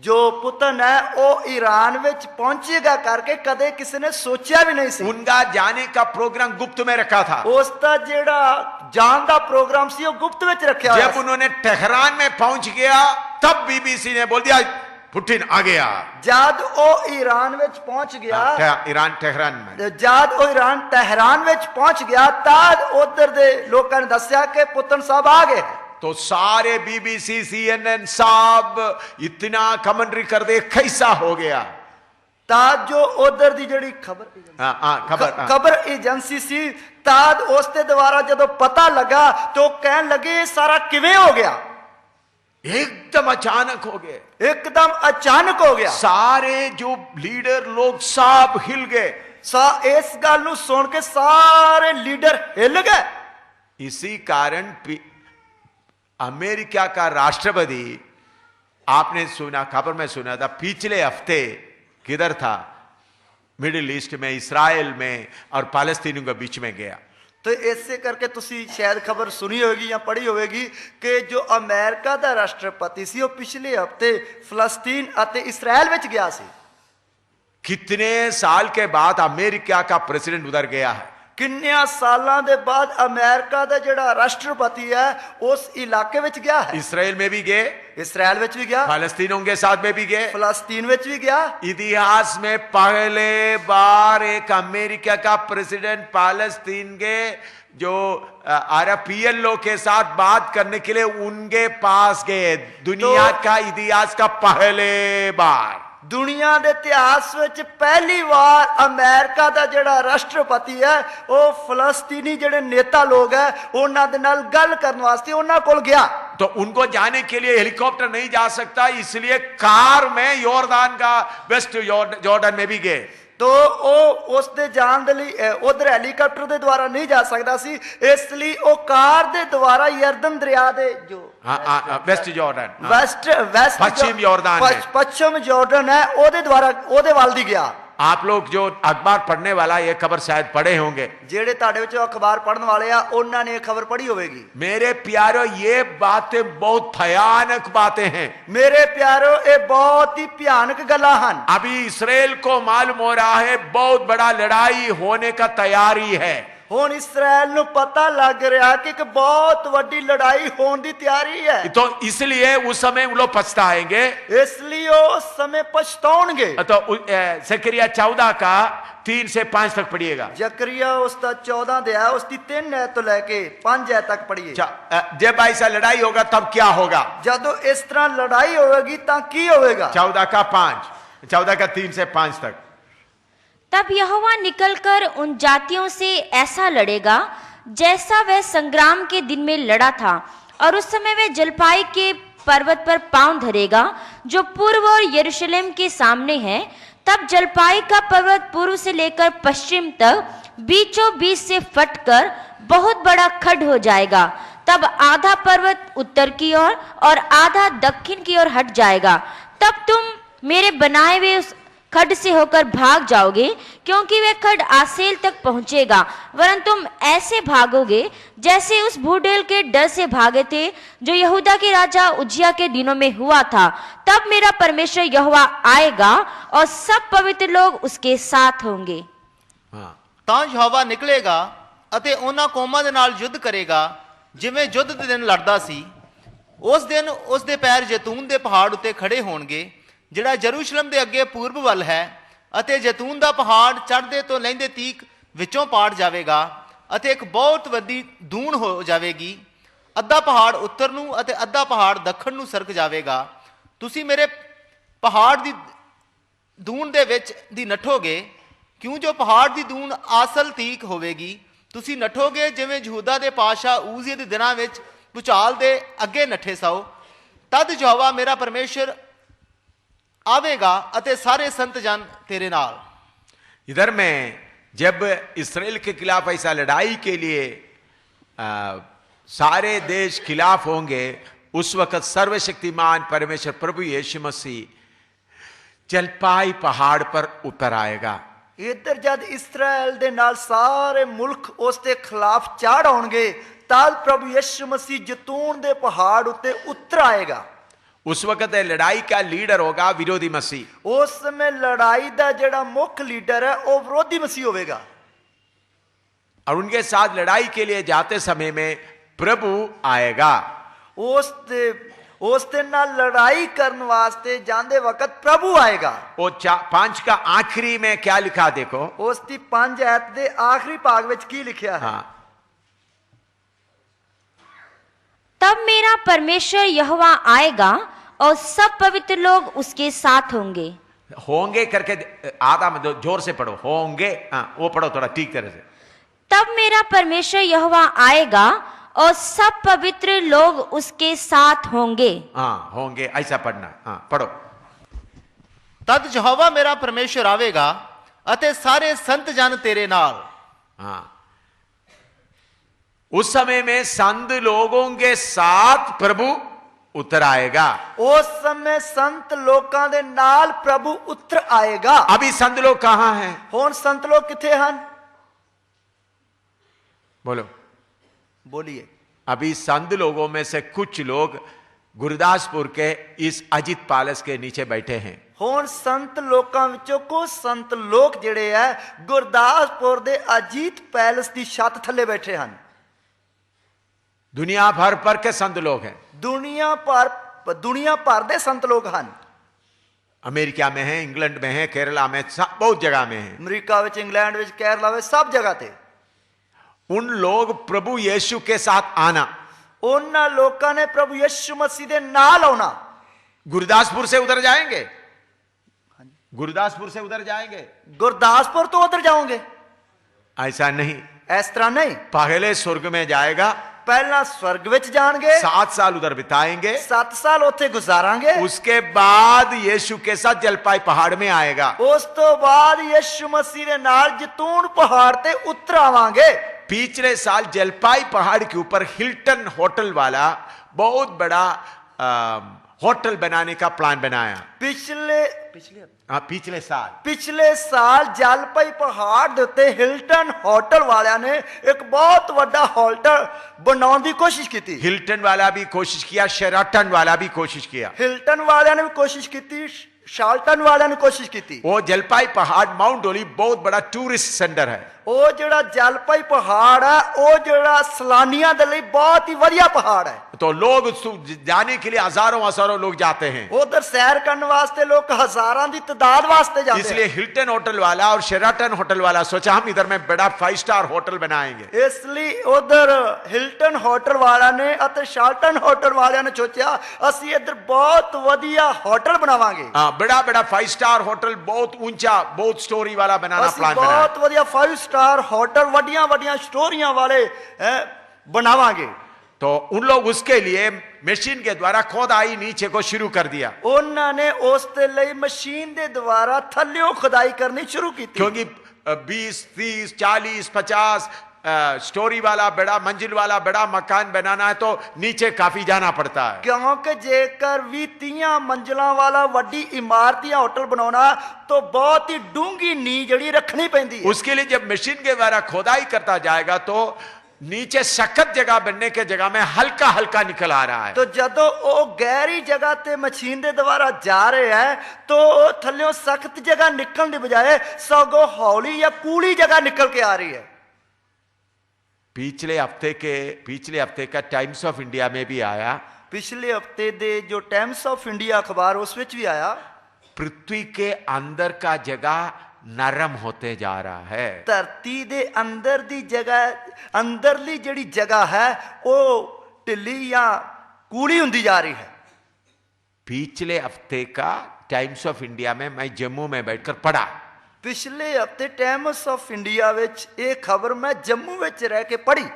जो पुतिन है वो ईरान विच पहुंचेगा करके कदे किसी ने सोचा भी नहीं सी। उनका जाने का प्रोग्राम गुप्त में रखा था। उसका जेड़ा जान का प्रोग्राम सी वो गुप्त विच रखा। जब उन्होंने तेहरान में पहुंच गया तब बीबीसी ने बोल दिया पुतिन आ गया। जद वो ईरान विच पहुंच गया ईरान तेहरान में जद वो ईरान तेहरान विच पहुंच गया तद उधर दे लोगों ने दस्या कि पुतिन साहब आ गए। तो सारे बीबीसी CNN सब इतना कमेंट्री कर दे कैसा हो गया। ताज जो उधर दी जड़ी खबर एजेंसी सी ताज उसके द्वारा जदों पता लगा तो कहने लगे सारा किवें हो गया। एकदम अचानक हो गए। एकदम अचानक हो गया। सारे जो लीडर लोग सब हिल गए। इस गल नूं सुन के सारे लीडर हिल गए। इसी कारण अमेरिका का राष्ट्रपति आपने सुना खबर में सुना था पिछले हफ्ते किधर था मिडिल ईस्ट में इस्राएल में और पालस्तीनियों के बीच में गया। तो ऐसे करके तुसी शायद खबर सुनी होगी या पढ़ी होगी कि जो अमेरिका का राष्ट्रपति सी वो पिछले हफ्ते फलस्तीन और इस्राएल में गया सी। कितने साल के बाद अमेरिका का प्रेसिडेंट उधर गया है। ਕਿੰਨਿਆਂ ਸਾਲਾਂ ਦੇ ਬਾਅਦ ਅਮਰੀਕਾ ਦਾ ਜਿਹੜਾ ਰਾਸ਼ਟਰਪਤੀ ਹੈ ਉਸ ਇਲਾਕੇ ਵਿੱਚ ਗਿਆ ਹੈ। इसराइल में भी गए, ਇਸਰਾਇਲ ਵਿੱਚ ਵੀ ਗਿਆ, फालस्तीनों के साथ में भी गए। ਫਲਸਤੀਨ ਵਿੱਚ ਵੀ ਗਿਆ। इतिहास में पहले बार एक अमेरिका का प्रेसिडेंट फालस्तीन के जो अरबियन लोग के साथ बात करने के लिए उनके पास गए। दुनिया का इतिहास का पहले बार, ਦੁਨੀਆ ਦੇ ਇਤਿਹਾਸ ਵਿੱਚ ਪਹਿਲੀ ਵਾਰ ਅਮਰੀਕਾ ਦਾ ਜਿਹੜਾ ਰਾਸ਼ਟਰਪਤੀ ਹੈ ਉਹ ਫਲਸਤੀਨੀ ਜਿਹੜੇ ਨੇਤਾ ਲੋਕ ਹੈ ਉਹਨਾਂ ਦੇ ਨਾਲ ਗੱਲ ਕਰਨ ਵਾਸਤੇ ਉਹਨਾਂ ਕੋਲ ਗਿਆ। तो उनको जाने के लिए हेलीकॉप्टर नहीं जा सकता, इसलिए कार में यॉर्दान का वेस्ट जॉर्डन में भी गए। तो ਉਹ ਉਸ ਦੇ ਜਾਣ ਦੇ ਲਈ ਉਧਰ ਹੈਲੀਕਾਪਟਰ ਦੇ ਦੁਆਰਾ ਨਹੀਂ ਜਾ ਸਕਦਾ ਸੀ, ਇਸ ਲਈ ਉਹ ਕਾਰ ਦੇ ਦੁਆਰਾ ਯਰਦਨ ਦਰਿਆ ਦੇ ਜੋ वेस्ट जॉर्डन, ਵੈਸਟ पश्चिम यॉर्दान में। ਪੱਛਮ ਜਾਰਡਨ ਹੈ ਉਹਦੇ ਦੁਆਰਾ ਉਹਦੇ ਵੱਲ ਦੀ ਗਿਆ। आप लोग जो अखबार पढ़ने वाला ये खबर शायद पढ़े होंगे। ਜਿਹੜੇ ਤੁਹਾਡੇ ਵਿੱਚੋਂ ਅਖਬਾਰ ਪੜ੍ਹਨ ਵਾਲੇ ਆ ਉਹਨਾਂ ਨੇ ਇਹ ਖਬਰ ਪੜ੍ਹੀ ਹੋਵੇਗੀ। मेरे प्यारो, ये बातें बहुत भयानक बातें हैं। ਮੇਰੇ ਪਿਆਰੋ ਇਹ ਬਹੁਤ ਹੀ ਭਿਆਨਕ ਗੱਲਾਂ ਹਨ। अभी इसराइल को मालूम हो रहा है बहुत बड़ा लड़ाई होने का तैयारी है। ਹੁਣ ਇਸਰਾਇਲ ਨੂੰ ਪਤਾ ਲੱਗ ਰਿਹਾ ਕਿ ਇੱਕ ਬਹੁਤ ਵੱਡੀ ਲੜਾਈ ਹੋਣ ਦੀ ਤਿਆਰੀ ਹੈ। तो इसलिए उस समय वो लोग पछताएंगे। ਇਸ ਲਈ ਉਹ ਉਸ ਸਮੇਂ ਪਛਤਾਉਣਗੇ। तो जकरिया 14 का 3 से 5 तक पढ़िएगा। ਜ਼ਕਰੀਆ ਉਸ ਦਾ 14 ਦੇ ਆ, ਉਸ ਦੀ 3 ਐਤ ਤੋਂ ਲੈ ਕੇ 5 ਐਤ ਤੱਕ ਪੜ੍ਹੀਏ। जब ऐसा लड़ाई होगा तब क्या होगा? ਜਦੋਂ ਇਸ ਤਰ੍ਹਾਂ ਲੜਾਈ ਹੋਵੇਗੀ ਤਾਂ ਕੀ ਹੋਵੇਗਾ? 14 का 5, 14 का 3 से 5 तक। तब यहोवा निकलकर उन जातियों से ऐसा लड़ेगा जैसा वह संग्राम के दिन में लड़ा था, और उस समय वह जलपाई के पर्वत पर पांव धरेगा जो पूर्व और यरूशलेम के सामने है। तब जलपाई का पर्वत पूर्व से लेकर पश्चिम तक बीचों बीच से फटकर बहुत बड़ा खड्ड हो जाएगा। तब आधा पर्वत उत्तर की ओर और आधा दक्षिण की ओर हट जाएगा। तब तुम मेरे बनाए हुए उस खड्ड से होकर भाग जाओगे, क्योंकि वह खड्ड आसेल तक पहुंचेगा, वरन तुम ऐसे भागोगे जैसे उस बूढ़ेल के डर से भागे थे जो यहूदा के राजा उज्जिया के दिनों में हुआ था। तब मेरा परमेश्वर यहोवा आएगा और सब पवित्र लोग उसके साथ होंगे। ਤਾਂ ਯਹੋਵਾ ਨਿਕਲੇਗਾ ਅਤੇ ਉਹਨਾਂ ਕੌਮਾਂ ਦੇ ਨਾਲ ਯੁੱਧ ਕਰੇਗਾ ਜਿਵੇਂ ਯੁੱਧ ਦੇ ਦਿਨ ਲੜਦਾ ਸੀ। ਉਸ ਦਿਨ ਉਸ ਦੇ ਪੈਰ ਜੈਤੂਨ ਦੇ ਪਹਾੜ ਉੱਤੇ ਖੜੇ ਹੋਣਗੇ ਜਿਹੜਾ ਯਰੂਸ਼ਲਮ ਦੇ ਅੱਗੇ ਪੂਰਬ ਵੱਲ ਹੈ, ਅਤੇ ਜੈਤੂਨ ਦਾ ਪਹਾੜ ਚੜ੍ਹਦੇ ਤੋਂ ਲਹਿੰਦੇ ਤੀਕ ਵਿੱਚੋਂ ਪਾੜ ਜਾਵੇਗਾ ਅਤੇ ਇੱਕ ਬਹੁਤ ਵੱਡੀ ਦੂਣ ਹੋ ਜਾਵੇਗੀ। ਅੱਧਾ ਪਹਾੜ ਉੱਤਰ ਨੂੰ ਅਤੇ ਅੱਧਾ ਪਹਾੜ ਦੱਖਣ ਨੂੰ ਸਰਕ ਜਾਵੇਗਾ। ਤੁਸੀਂ ਮੇਰੇ ਪਹਾੜ ਦੀ ਦੂਣ ਦੇ ਵਿੱਚ ਦੀ ਨੱਠੋਗੇ, ਕਿਉਂ ਜੋ ਪਹਾੜ ਦੀ ਦੂਣ ਆਸਲ ਤੀਕ ਹੋਵੇਗੀ। ਤੁਸੀਂ ਨੱਠੋਗੇ ਜਿਵੇਂ ਯਹੂਦਾ ਦੇ ਪਾਤਸ਼ਾਹ ਊਜ਼ੀਆ ਦੇ ਦਿਨਾਂ ਵਿੱਚ ਭੁਚਾਲ ਦੇ ਅੱਗੇ ਨੱਠੇ ਸੋ। ਤਦ ਯਹੋਵਾ ਮੇਰਾ ਪਰਮੇਸ਼ਰ आवेगा अते सारे संत जन तेरे नाल। इधर में जब इसराइल के खिलाफ ऐसा लड़ाई के लिए सारे देश खिलाफ होंगे, उस वक्त सर्वशक्तिमान परमेश्वर प्रभु यीशु मसीह जलपाई पहाड़ पर उतर आएगा। इधर जब इस्राएल दे नाल सारे मुल्क उस दे खिलाफ चढ़ आउणगे, तद प्रभु यीशु मसीह जैतून दे पहाड़ उत्ते उतर आएगा। उस वक्त लड़ाई का लीडर होगा विरोधी मसीह। उस समय लड़ाई का जेड़ा मुख्य लीडर है वो विरोधी मसीह होगा, और उनके साथ लड़ाई के लिए जाते समय में प्रभु आएगा। उस दिन नाल लड़ाई करने वास्ते जाते वक्त प्रभु आएगा। वो 5 का आखिरी में क्या लिखा देखो, उस दी 5 आयत दे आखिरी भाग में की लिखा है? हाँ, तब मेरा परमेश्वर यहोवा आएगा और सब पवित्र लोग उसके साथ होंगे। होंगे करके आधा में जोर से पढ़ो, होंगे। हाँ, वो पढ़ो थोड़ा ठीक तरह से। तब मेरा परमेश्वर यहोवा आएगा और सब पवित्र लोग उसके साथ होंगे। हाँ, होंगे ऐसा पढ़ना। हाँ, पढ़ो। तद यहोवा मेरा परमेश्वर आवेगा अते सारे संत जन तेरे नाल। हाँ, उस समय में संत लोगों के साथ प्रभु उतर आएगा। उस समय संत लोगों दे नाल प्रभु उतर आएगा। अभी संत लोग कहां हैं? हुण संत लोग किथे हैं? बोलो, बोलिए। अभी संत लोगों में से कुछ लोग गुरदासपुर के इस अजित पैलेस के नीचे बैठे हैं। ਹੁਣ ਸੰਤ ਲੋਕਾਂ ਵਿੱਚੋਂ ਕੁਝ ਸੰਤ ਲੋਕ ਜਿਹੜੇ ਆ ਗੁਰਦਾਸਪੁਰ ਦੇ ਅਜੀਤ ਪੈਲਸ ਦੀ ਛੱਤ ਥੱਲੇ ਬੈਠੇ ਹਨ। दुनिया भर पर के संत लोग हैं, ਦੁਨੀਆ ਭਰ ਦੇ ਸੰਤ ਲੋਕ ਹਨ। अमेरिका में है, इंग्लैंड में है, केरला में, बहुत जगह में है। ਅਮਰੀਕਾ ਵਿੱਚ, ਇੰਗਲੈਂਡ ਵਿੱਚ, ਕੇਰਲਾ ਵਿੱਚ, ਸਭ ਜਗ੍ਹਾ ਤੇ। उन लोग प्रभु यीशु के साथ आना, ਉਹਨਾਂ ਲੋਕਾਂ ਨੇ ਪ੍ਰਭੂ ਯਿਸੂ ਮਸੀਹ ਦੇ ਨਾਲ ਆਉਣਾ। गुरदासपुर से उधर जाएंगे, गुरदासपुर से उधर जाएंगे, ਗੁਰਦਾਸਪੁਰ ਤੋਂ ਉਧਰ ਜਾਓਗੇ, ऐसा नहीं। ਇਸ ਤਰ੍ਹਾਂ ਨਹੀਂ। पहले स्वर्ग में जाएगा, ਪਹਿਲਾਂ ਸਵਰਗ ਵਿੱਚ ਜਾਣਗੇ, 7 साल उधर बिताएंगे, 7 ਸਾਲ ਉੱਥੇ ਗੁਜ਼ਾਰਾਂਗੇ। उसके बाद यीशु के साथ जलपाई पहाड़ में आएगा। ਉਸ ਤੋਂ ਬਾਅਦ ਯਿਸੂ ਮਸੀਹ ਦੇ ਨਾਲ ਜੈਤੂਨ ਪਹਾੜ ਤੇ ਉਤਰ ਆਵਾਂਗੇ। पिछले साल जलपाई पहाड़ के ऊपर हिल्टन होटल वाला बहुत बड़ा होटल बनाने का प्लान बनाया। ਪਿਛਲੇ ਸਾਲ ਜਲਪਾਈ ਪਹਾੜ ਦੇ ਉੱਤੇ ਹਿਲਟਨ ਹੋਟਲ ਵਾਲਿਆਂ ਨੇ ਇੱਕ ਬਹੁਤ ਵੱਡਾ ਹੋਟਲ ਬਣਾਉਣ ਦੀ ਕੋਸ਼ਿਸ਼ ਕੀਤੀ। हिल्टन वाला भी कोशिश किया, शेराटन वाला भी कोशिश किया। ਹਿਲਟਨ ਵਾਲਿਆਂ ਨੇ ਵੀ ਕੋਸ਼ਿਸ਼ ਕੀਤੀ, ਸ਼ਾਲਟਨ ਵਾਲਿਆਂ ਨੇ ਕੋਸ਼ਿਸ਼ ਕੀਤੀ। वो जलपाई पहाड़ माउंट ओलिव बहुत बड़ा टूरिस्ट सेंटर है। ਉਹ ਜਿਹੜਾ ਜਲਪਾਈ ਪਹਾੜ ਹੈ ਉਹ ਜਿਹੜਾ ਸੈਲਾਨੀਆਂ ਦੇ ਲਈ ਬਹੁਤ ਹੀ ਵਧੀਆ ਪਹਾੜ ਹੈ। तो लोग जाने के लिए हजारों लोग जाते हैं। ਉਧਰ ਸੈਰ ਕਰਨ ਵਾਸਤੇ ਲੋਕ ਹਜ਼ਾਰਾਂ ਦੀ ਤਾਦਾਦ ਵਾਸਤੇ ਜਾਂਦੇ इसलिए हिल्टन होटल वाला और शेराटन होटल वाला सोचा हम इधर में बड़ा 5 स्टार होटल बनाएंगे। ਇਸ ਲਈ ਉਧਰ ਹਿਲਟਨ ਹੋਟਲ ਵਾਲਿਆਂ ਨੇ ਅਤੇ ਸ਼ਾਲਟਨ ਹੋਟਲ ਵਾਲਿਆਂ ਨੇ ਸੋਚਿਆ ਅਸੀਂ ਇੱਧਰ ਬਹੁਤ ਵਧੀਆ ਹੋਟਲ ਬਣਾਵਾਂਗੇ। बड़ा 5 स्टार होटल, बहुत ऊंचा, बहुत स्टोरी वाला बनाना ਅਸੀਂ प्लान बनाया। ਬਹੁਤ ਵਧੀਆ 5 ਸਟਾਰ ਹੋਟਲ ਵੱਡੀਆਂ ਵੱਡੀਆਂ ਸਟੋਰੀਆਂ ਵਾਲੇ ਬਣਾਵਾਂਗੇ। तो उन लोग उसके लिए मशीन के द्वारा खोदाई नीचे को शुरू कर दिया, ਉਹਨਾਂ ਨੇ ਉਸ ਦੇ ਲਈ ਮਸ਼ੀਨ ਦੇ ਦੁਆਰਾ ਥੱਲਿਓਂ ਖੁਦਾਈ ਕਰਨੀ ਸ਼ੁਰੂ ਕੀਤੀ। क्योंकि 20, 30, 40, 50 स्टोरी वाला बड़ा मंजिल वाला बड़ा मकान बनाना है तो नीचे काफी जाना पड़ता है। ਕਿਉਂਕਿ ਜੇਕਰ 20-30 ਮੰਜ਼ਲਾਂ ਵਾਲਾ ਵੱਡੀ ਇਮਾਰਤ ਜਾਂ ਹੋਟਲ ਬਣਾਉਣਾ तो बहुत ही डूंगी नींव ਜਿਹੜੀ ਰੱਖਣੀ ਪੈਂਦੀ ਹੈ। उसके लिए जब मशीन के द्वारा खोदाई करता जाएगा तो नीचे सख्त जगह बनने के जगह में हल्का हल्का निकल आ रहा है। तो ਜਦੋਂ ਉਹ ਗਹਿਰੀ ਜਗ੍ਹਾ ਤੇ ਮਸ਼ੀਨ ਦੇ ਦੁਆਰਾ ਜਾ ਰਹੇ ਹੈ तो ਥੱਲਿਓਂ ਸਖਤ ਜਗ੍ਹਾ ਨਿਕਲਣ ਦੀ ਬਜਾਏ ਸਗੋਂ ਹੌਲੀ ਜਾਂ ਕੂਲੀ ਜਗ੍ਹਾ ਨਿਕਲ ਕੇ ਆ ਰਹੀ ਹੈ। पिछले हफ्ते का टाइम्स ऑफ इंडिया में भी आया, पिछले हफ्ते दे जो टाइम्स ऑफ इंडिया अखबार उस विच भी आया, पृथ्वी के अंदर का जगह नरम होते जा रहा है। धरती दे अंदर दी जगह, अंदरली जिहड़ी जगह है वो ढिली या कूली हुंदी जा रही है। पिछले हफ्ते का टाइम्स ऑफ इंडिया में मैं जम्मू में बैठकर पढ़ा। पिछले हफ्ते टाइम्स ऑफ इंडिया विच ये खबर मैं जम्मू विच रह के पढ़ी।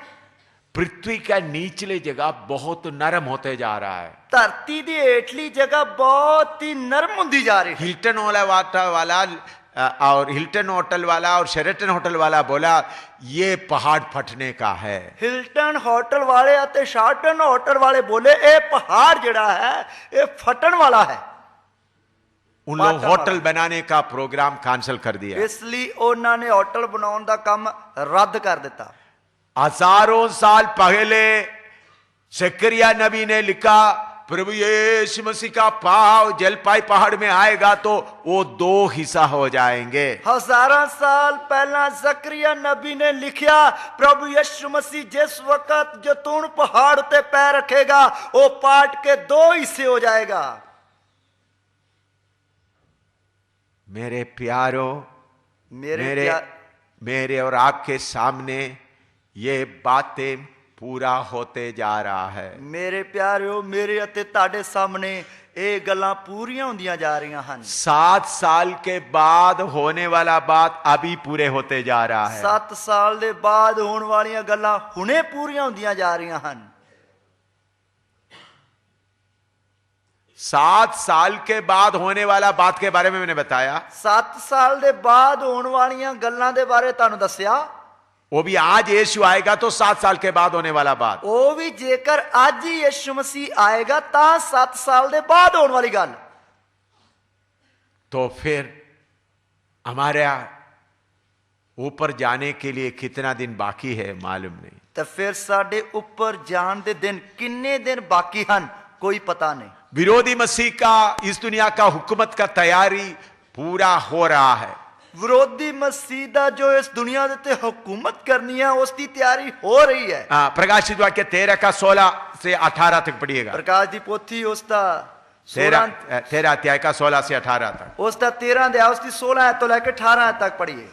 पृथ्वी का निचले जगह बहुत नरम होते जा रहा है। धरती दी हेठली जगह बहुत ही नरम हुंदी जा रही है। हिल्टन वाला और हिल्टन होटल वाला और शेरेटन होटल वाला बोला ये पहाड़ फटने का है। हिल्टन होटल वाले और शार्टन होटल वाले बोले ये पहाड़ जिहड़ा है ये फटन वाला है। उन लोग होटल बनाने का प्रोग्राम कैंसिल कर दिया, इसलिए उन्होंने होटल बनाने का काम रद्द कर दिता। हजारों साल पहले जकरिया नबी ने लिखा प्रभु यीशु मसीह का पांव जलपाई पहाड़ में आएगा तो वो 2 हिस्सा हो जाएंगे। हजारों साल पहला जकरिया नबी ने लिखा प्रभु यीशु मसीह जिस वक्त जैतून पहाड़ ते पैर रखेगा वो पाट के 2 हिस्से हो जाएगा। मेरे प्यारो, मेरे और आपके सामने ये बातें पूरा होते जा रहा है। मेरे प्यारो, मेरे अते ताड़े सामने ये गल्लां पूरियां होंदियां जा रही हैं। 7 साल के बाद होने वाला बात अभी पूरे होते जा रहा है। 7 साल दे बाद होने वालियां गल्लां हुणे पूरियां होंदियां जा रही हैं। 7 साल के बाद होने वाला बात के बारे में मैंने बताया। 7 साल दे बाद होने वालियां गल्लां दे बारे तुहानू दस्सिया। वो भी आज यीशु आएगा तो 7 साल के बाद होने वाला बात। वो भी जेकर आज ही यीशु मसीह आएगा ता 7 साल दे बाद होने वाली गल। तो फिर हमारे ऊपर जाने के लिए कितना दिन बाकी है मालूम नहीं। तो फिर साडे ऊपर जान दे दिन किन्ने दिन बाकी हैं कोई पता नहीं। विरोधी मसीह का इस दुनिया का हुकूमत का तैयारी पूरा हो रहा है। ਵਿਰੋਧੀ ਮਸੀਹ ਦਾ ਜੋ ਇਸ ਦੁਨੀਆ ਦੇ ਉੱਤੇ ਹੁਕੂਮਤ ਕਰਨੀ ਹੈ ਉਸ ਦੀ ਤਿਆਰੀ ਹੋ ਰਹੀ ਹੈ। प्रकाशित वाक्य 13 का 16 से 18 तक पढ़िएगा। ਪ੍ਰਕਾਸ਼ ਦੀ ਪੋਥੀ ਉਸ ਦਾ 13 अध्याय का 16 से 18 तक। ਉਸ ਦਾ 13 ਅਧਿਆਇ ਉਸ ਦੀ 16 ਆਇਤ ਤੋਂ ਲੈ ਕੇ 18 आयत तक पढ़िए।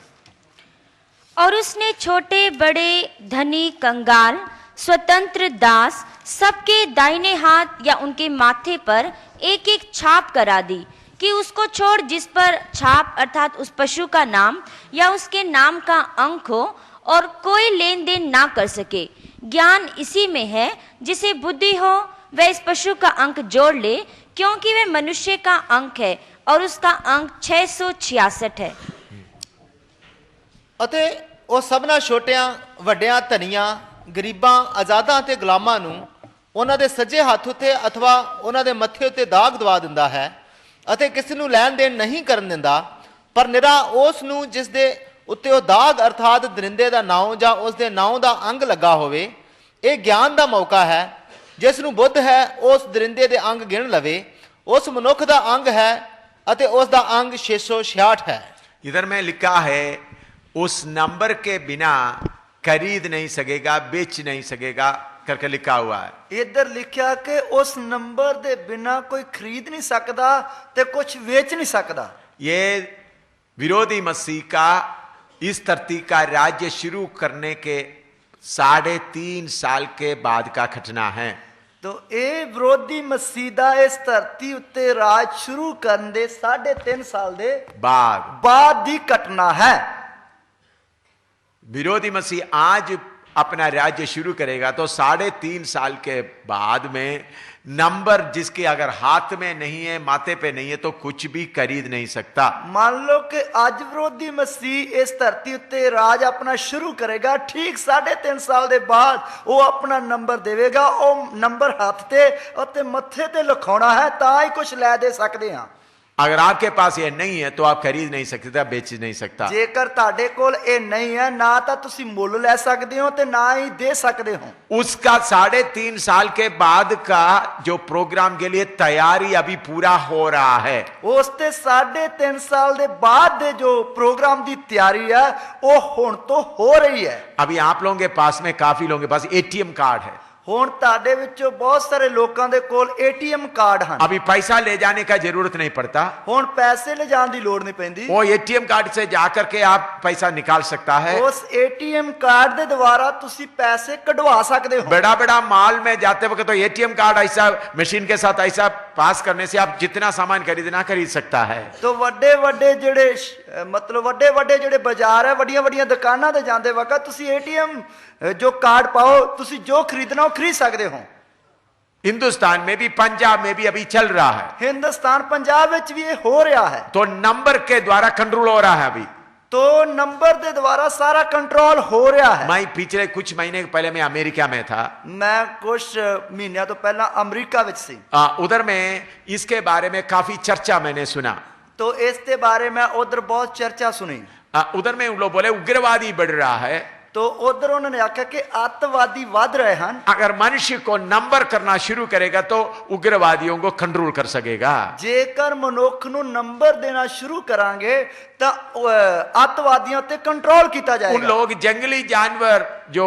और उसने छोटे बड़े धनी कंगाल स्वतंत्र दास सबके दाहिने हाथ या उनके माथे पर एक एक छाप करा दी कि उसको छोड़ जिस पर छाप अर्थात उस पशु का नाम या उसके नाम का अंक हो और कोई लेन देन ना कर सके। ज्ञान इसी में है, जिसे बुद्धि हो वह इस पशु का अंक जोड़ ले, क्योंकि वह मनुष्य का अंक है और उसका अंक 666 है। ਅਤੇ ਉਹ ਸਭਨਾ ਛੋਟਿਆਂ ਵੱਡਿਆਂ ਧਨੀਆਂ ਗਰੀਬਾਂ ਆਜ਼ਾਦਾਂ ਤੇ ਗੁਲਾਮਾਂ ਨੂੰ ਉਹਨਾਂ ਦੇ ਸੱਜੇ ਹੱਥ ਉੱਤੇ ਅਥਵਾ ਉਹਨਾਂ ਦੇ ਮੱਥੇ ਉੱਤੇ ਦਾਗ ਦਵਾ ਦਿੰਦਾ ਹੈ ਅਤੇ ਕਿਸੇ ਨੂੰ ਲੈਣ ਦੇਣ ਨਹੀਂ ਕਰਨ ਦਿੰਦਾ, ਪਰ ਨਿਰਾ ਉਸ ਨੂੰ ਜਿਸ ਦੇ ਉੱਤੇ ਉਹ ਦਾਗ ਅਰਥਾਤ ਦਰਿੰਦੇ ਦਾ ਨਾਉ ਜਾਂ ਉਸ ਦੇ ਨਾਉ ਦਾ ਅੰਗ ਲੱਗਾ ਹੋਵੇ। ਇਹ ਗਿਆਨ ਦਾ ਮੌਕਾ ਹੈ। ਜਿਸ ਨੂੰ ਬੁੱਧ ਹੈ ਉਸ ਦਰਿੰਦੇ ਦੇ ਅੰਗ ਗਿਣ ਲਵੇ। ਉਸ ਮਨੁੱਖ ਦਾ ਅੰਗ ਹੈ ਅਤੇ ਉਸ ਦਾ ਅੰਗ 666 ਹੈ। इधर में लिखा है उस नंबर के बिना खरीद नहीं सकेगा, बेच नहीं सकेगा करके लिखा हुआ है। इधर लिखा कि उस नंबर दे बिना कोई खरीद नहीं सकता ते कुछ बेच नहीं सकता। ये विरोधी मसीह का इस धरती का राज्य शुरू करने के 3.5 साल के बाद का घटना है। तो ये विरोधी मसीह दा इस धरती उत्ते राज शुरू करने दे 3.5 साल दे बाद दी घटना है। विरोधी मसीह आज अपना राज्य शुरू करेगा तो 3.5 साल के बाद में नंबर जिसके अगर हाथ में नहीं है, माथे पे नहीं है, तो कुछ भी खरीद नहीं सकता। मान लो कि आज विरोधी मसीह इस धरती उत्ते राज अपना शुरू करेगा, ठीक 3.5 साल दे बाद वो अपना नंबर देवेगा। वो नंबर हाथ ते और मथे ते लिखाना है, ता ही कुछ लै दे सकते हैं। अगर आपके पास ये नहीं है तो आप खरीद नहीं सकते, बेच नहीं सकता। जेकर ताड़े कोल ये नहीं है, ना तो तुसी मुल लै सकते हो ते ना ही दे सकते हो। उसका 3.5 साल के बाद का जो प्रोग्राम के लिए तैयारी अभी पूरा हो रहा है। उसते 3.5 साल दे बाद दे जो प्रोग्राम दी तैयारी है वो हुण तो हो रही है। अभी आप लोगों के पास में काफी लोगों के पास एटीएम कार्ड है। हुण ताडे विचों बहुत सारे लोकां दे कोल एटीएम कार्ड हैं। अभी पैसा ले जाने का जरूरत नहीं पड़ता। हुण पैसे ले जाने की लोड़ नहीं पैंदी। वो एटीएम कार्ड से जाकर के आप पैसा निकाल सकता है। उस एटीएम कार्ड दे द्वारा तुसी पैसे कढवा सकते हो। बड़ा बड़ा मॉल में जाते वक्त तो एटीएम कार्ड ऐसा मशीन के साथ ऐसा पास करने से आप जितना सामान खरीदना खरीद सकता है। तो वड्डे वड्डे जेड़े मतलब वड्डे वड्डे जेड़े बाजार है, वड्डियां वड्डियां दुकानां ते जांदे वक्त तुसी एटीएम जो कार्ड पाओ, तुसी जो खरीदना हो खरीद सकते हो। हिंदुस्तान में भी, पंजाब में भी अभी चल रहा है। हिंदुस्तान पंजाब में भी ये हो रहा है। तो नंबर के द्वारा कंट्रोल हो रहा है अभी। तो नंबर के द्वारा सारा कंट्रोल हो रहा है। मैं पिछले कुछ महीने पहले मैं अमेरिका में था। मैं कुछ महीनों तो पहला अमेरिका में सी। उधर में इसके बारे में काफी चर्चा मैंने सुना। तो इसके बारे में उधर बहुत चर्चा सुनी। उधर में उन लोग बोले उग्रवादी बढ़ रहा है। तो उधर उन्होंने आख्या कि आतंकवादी वध रहे हैं। अगर मनुष्य को नंबर करना शुरू करेगा तो उग्रवादियों को कंट्रोल कर सकेगा। जेकर मनुख नू नंबर देना शुरू करांगे तो आतंकवादियों ते कंट्रोल किया जाएगा। उन लोग जंगली जानवर जो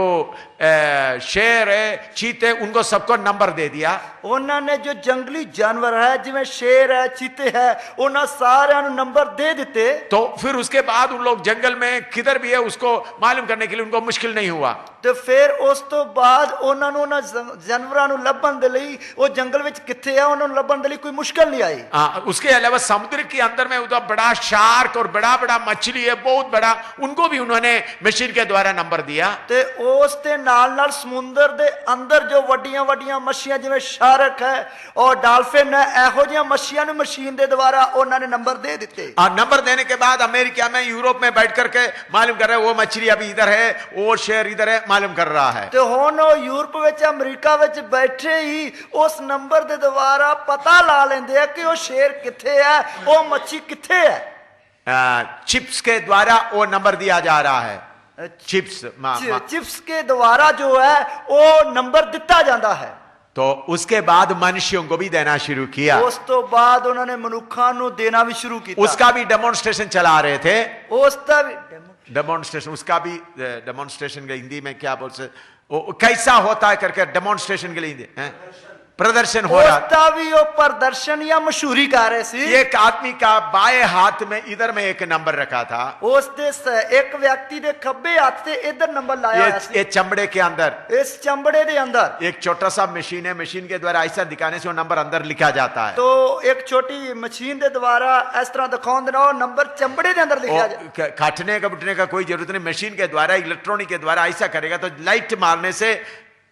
शेर है, चीते, उनको सबको नंबर दे दिया। उन्होंने जो जंगली जानवर है जिवें शेर है, चीते है, उन्होंने सारे नंबर दे दिते। तो फिर उसके बाद उन लोग जंगल में किधर भी है उसको मालूम करने के लिए उनको मुश्किल नहीं हुआ। तो फिर उस तो बाद उन्होंने जानवरों को लभन दे लई वो जंगल विच किथे है उन्होंने लभन दे लई कोई मुश्किल नहीं आई। उसके अलावा समुद्र के अंदर में उधर बड़ा शार्क और बड़ा बड़ा मछली है बहुत बड़ा, उनको भी उन्होंने मशीन के द्वारा नंबर दिया। ते उस ते नाल नाल समुद्र दे अंदर जो वड्डियां वड्डियां मछलियां जिवें शार्क है और डॉल्फिन है, एहो जिहियां मछलियां नूं मशीन दे द्वारा उन्होंने नंबर दे दिते। और नंबर देने के बाद अमेरिका में, यूरोप में बैठ करके मालूम कर रहे वो मछली अभी इधर है, वो शेर इधर है, मालूम कर रहा है। तो हुण यूरोप विच, अमेरिका विच बैठे ही उस नंबर दे द्वारा पता ला लेंदे हैं कि वो शेर किथे है, वो मच्छी किथे है। चिप्स के द्वारा वो नंबर दिया जा रहा है। चिप्स चिप्स के द्वारा जो है वो नंबर दिता जाता है। तो उसके बाद मनुष्यों को भी देना शुरू किया। ਉਸ ਤੋਂ ਬਾਅਦ ਉਹਨਾਂ ਨੇ ਮਨੁੱਖਾਂ ਨੂੰ ਦੇਣਾ ਵੀ ਸ਼ੁਰੂ ਕੀਤਾ। उसका भी डेमोन्स्ट्रेशन चला रहे थे। ਉਸ ਦਾ ਵੀ डेमोन्स्ट्रेशन, उसका भी डेमोन्स्ट्रेशन के हिंदी में क्या बोल सकते, वो कैसा होता है करके डेमोन्स्ट्रेशन के लिए प्रदर्शन हो रहा। ਉਸ ਦਾ ਵੀ ਉਹ ਪ੍ਰਦਰਸ਼ਨ ਜਾਂ ਮਸ਼ਹੂਰੀ ਕਰ ਰਹੇ ਸੀ। एक आदमी का बाएं हाथ में इधर में एक नंबर रखा था। ਉਸ ਦੇ ਇੱਕ ਵਿਅਕਤੀ ਦੇ ਖੱਬੇ ਹੱਥ ਤੇ ਇਧਰ ਨੰਬਰ ਲਾਇਆ ਹੋਇਆ ਸੀ। ये चमड़े के अंदर ਇਸ ਚਮੜੇ ਦੇ ਅੰਦਰ एक छोटा सा मशीन है, मशीन के द्वारा ऐसा दिखाने से वो नंबर अंदर लिखा जाता है। तो एक छोटी मशीन ਦੇ ਦੁਆਰਾ ਇਸ ਤਰ੍ਹਾਂ ਦਿਖਾਉਣ ਦੇ ਨਾਲ ਉਹ ਨੰਬਰ ਚਮੜੇ ਦੇ ਅੰਦਰ ਲਿਖਿਆ ਜਾ। काटने का बुटने का कोई जरूरत नहीं, मशीन के द्वारा इलेक्ट्रॉनिक के द्वारा ऐसा करेगा तो लाइट मारने से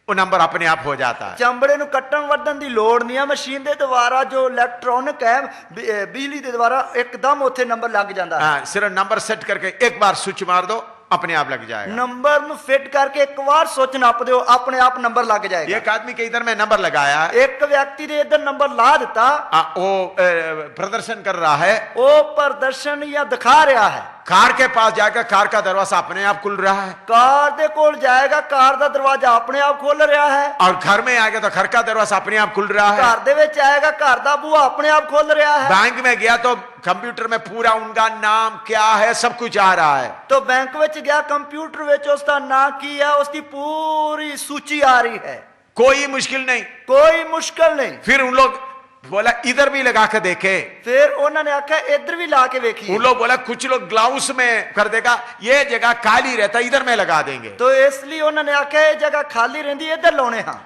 वो नंबर अपने आप हो जाता है। ਚਮੜੇ ਨੂੰ ਕੱਟਣ ਵੱਢਣ ਦੀ ਲੋੜ ਨਹੀਂ ਹੈ, ਮਸ਼ੀਨ ਦੇ ਦੁਆਰਾ ਜੋ ਇਲੈਕਟ੍ਰੋਨਿਕ ਹੈ ਬਿਜਲੀ ਦੇ ਦੁਆਰਾ ਇੱਕਦਮ ਉੱਥੇ ਨੰਬਰ ਲੱਗ ਜਾਂਦਾ ਹੈ। सिर्फ नंबर सेट करके एक बार स्विच मार दो, अपने आप लग जाएगा। नंबर ਨੂੰ ਫਿੱਟ ਕਰਕੇ ਇੱਕ ਵਾਰ ਸੁੱਚ ਨੱਪ ਦਿਓ, ਆਪਣੇ ਆਪ ਨੰबर ਲੱਗ ਜਾਏਗਾ। एक आदमी के इधर में नंबर लगाया, ਇੱਕ ਵਿਅਕਤੀ ਦੇ ਇਧਰ ਨੰਬਰ ਲਾ ਦਿੱਤਾ, वो प्रदर्शन कर रहा है, ਉਹ ਪ੍ਰਦਰਸ਼ਨ ਜਾਂ ਦਿਖਾ ਰਿਹਾ ਹੈ। कार के पास जाकर कार का दरवाजा अपने आप खुल रहा है, ਕਾਰ ਦੇ ਕੋਲ ਜਾਏਗਾ, ਕਾਰ ਦਾ ਦਰਵਾਜ਼ਾ ਆਪਣੇ ਆਪ ਖੁੱਲ ਰਿਹਾ ਹੈ। और घर में आएगा तो घर का दरवाजा अपने आप खुल रहा है। ਘਰ ਦੇ ਵਿੱਚ ਆਏਗਾ, ਘਰ ਦਾ ਬੂਹਾ ਆਪਣੇ ਆਪ ਖੁੱਲ ਰਿਹਾ ਹੈ। बैंक में गया तो कंप्यूटर में पूरा उनका नाम क्या है सब कुछ आ रहा है। तो बैंक ਵਿੱਚ ਗਿਆ, ਕੰਪਿਊਟਰ ਵਿੱਚ ਉਸ ਦਾ ਨਾਂ ਕੀ ਹੈ, ਉਸ ਦੀ ਪੂਰੀ ਸੂਚੀ ਆ ਰਹੀ ਹੈ। कोई मुश्किल नहीं। ਕੋਈ ਮੁਸ਼ਕਲ ਨਹੀਂ। फिर उन लोग बोला इधर भी लगा के देखे, ਫਿਰ ਉਹਨਾਂ ਨੇ ਆਖਿਆ ਇੱਧਰ ਵੀ ਲਾ ਕੇ ਵੇਖੀਏ। उन लोग बोला कुछ लोग ग्लाउस में कर देगा, ये जगह खाली रहता इधर में लगा देंगे। तो ਇਸ ਲਈ ਉਹਨਾਂ ਨੇ ਆਖਿਆ ਇਹ ਜਗ੍ਹਾ ਖਾਲੀ ਰਹਿੰਦੀ, ਇੱਧਰ ਲਾਉਣੇ ਹਾਂ।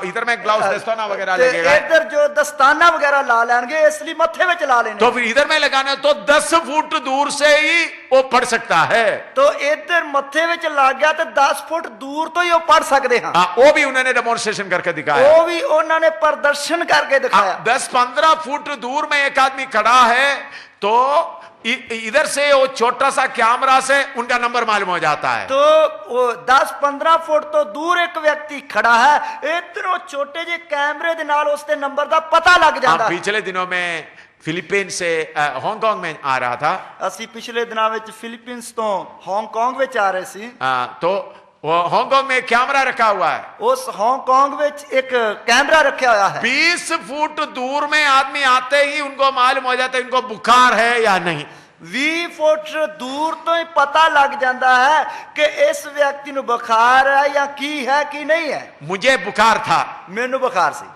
इधर में ग्लाउस दस्ताना वगैरह ਤੇ लगेगा, ਇੱਧਰ ਜੋ ਦਸਤਾਨਾ ਵਗੈਰਾ ਲਾ ਲੈਣਗੇ, ਇਸ ਲਈ ਮੱਥੇ ਵਿੱਚ ਲਾ ਲੈਣੇ। तो फिर इधर में लगाना तो 10 फुट दूर से ही वो पढ़ सकता है। तो ਇੱਧਰ ਮੱਥੇ ਵਿੱਚ ਲੱਗ ਗਿਆ ਤੇ 10 ਫੁੱਟ ਦੂਰ ਤੋਂ ਹੀ ਉਹ ਪੜ ਸਕਦੇ ਹਾਂ। वो भी उन्होंने डेमोन्स्ट्रेशन करके दिखाया। ਉਹ ਵੀ ਉਹਨਾਂ ਨੇ ਪ੍ਰਦਰਸ਼ਨ ਕਰਕੇ ਦਿਖਾਇਆ। 10-15 फुट दूर में एक आदमी खड़ा है तो इधर से वो छोटा सा कैमरा से उनका नंबर मालूम हो जाता है। तो वो 10-15 फुट तो दूर एक व्यक्ति खड़ा है, इधरों छोटे जे कैमरे दे नाल उसके नंबर दा पता लग जाता है। पिछले दिनों में फिलीपीन से हांगकांग में आ रहा था। ਅਸੀਂ ਪਿਛਲੇ ਦਿਨਾਂ ਵਿੱਚ ਫਿਲੀਪੀਨਸ ਤੋਂ ਹਾਂਗਕਾਂਗ ਵਿੱਚ ਆ ਰਹੇ ਸੀ। तो वो हांगकांग में कैमरा रखा हुआ है, उस हांगकांग ਵਿੱਚ ਇੱਕ कैमरा रखा हुआ है। 20 फुट दूर में आदमी आते ही उनको मालूम हो जाता है इनको बुखार है या नहीं। 20 फुट दूर तो ही पता लग जाता है कि इस व्यक्ति ਨੂੰ बुखार है या की है कि नहीं है। मुझे बुखार था, ਮੈਨੂੰ बुखार ਸੀ।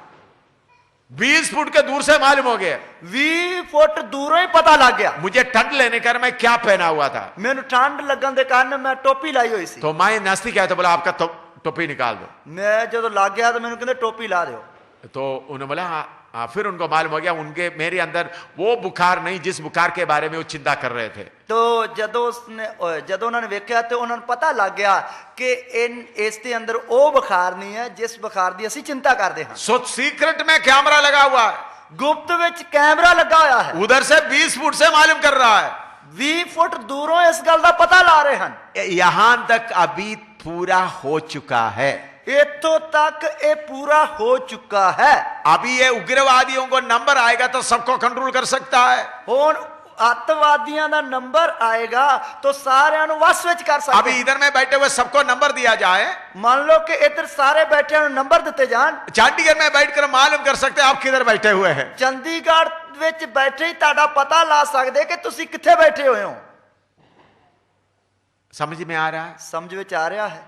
20 फुट के दूर से मालूम हो गया। 20 फुट दूरों ही पता लग गया। मुझे ठंड लेने कर मैं क्या पहना हुआ था, ਮੈਨੂੰ ਠੰਡ ਲੱਗਣ ਦੇ ਕਾਰਨ ਮੈਂ ਟੋਪੀ ਲਾਈ ਹੋਈ ਸੀ। तो मैं नजदीक आया तो बोला आपका टोपी निकाल दो। मैं ਜਦੋਂ ਲੱਗ ਗਿਆ ਤਾਂ ਮੈਨੂੰ ਕਹਿੰਦੇ ਟੋਪੀ ਲਾ ਦਿਓ। तो उन्होंने बोला हाँ, फिर उनको मालूम हो गया उनके मेरे अंदर वो बुखार नहीं जिस बुखार के बारे में वो चिंता कर रहे थे। तो ਜਦੋਂ ਉਹਨਾਂ ਨੇ ਵੇਖਿਆ ਤੇ ਉਹਨਾਂ ਨੂੰ ਪਤਾ ਲੱਗ ਗਿਆ ਕਿ ਇਸ ਦੇ ਅੰਦਰ ਉਹ ਬੁਖਾਰ ਨਹੀਂ ਹੈ ਜਿਸ ਬੁਖਾਰ ਦੀ ਅਸੀਂ ਚਿੰਤਾ ਕਰਦੇ ਹਾਂ। सो सीक्रेट में कैमरा लगा हुआ है, ਗੁਪਤ ਵਿੱਚ ਕੈਮਰਾ ਲੱਗਾ ਹੋਇਆ ਹੈ। उधर से 20 फुट से मालूम कर रहा है। 20 फुट दूरों इस गल का पता ला रहे हैं। यहां तक अभी पूरा हो चुका है। इतों तक ये पूरा हो चुका है। अभी ये उग्रवादियों को नंबर आएगा तो सबको कंट्रोल कर सकता है। हुण अतवादियों का नंबर आएगा तो सारे वस विच कर सकते। अभी इधर में बैठे हुए सबको नंबर दिया जाए, मान लो कि इधर सारे बैठे नंबर दिते जान, चंडीगढ़ में बैठकर मालूम कर सकते हैं आप किधर बैठे हुए हैं। चंडीगढ़ विच बैठे ही ताड़ा पता ला सकते कि तुसी किथे बैठे हुए हो। समझ में आ रहा है? समझ विच आ रहा है।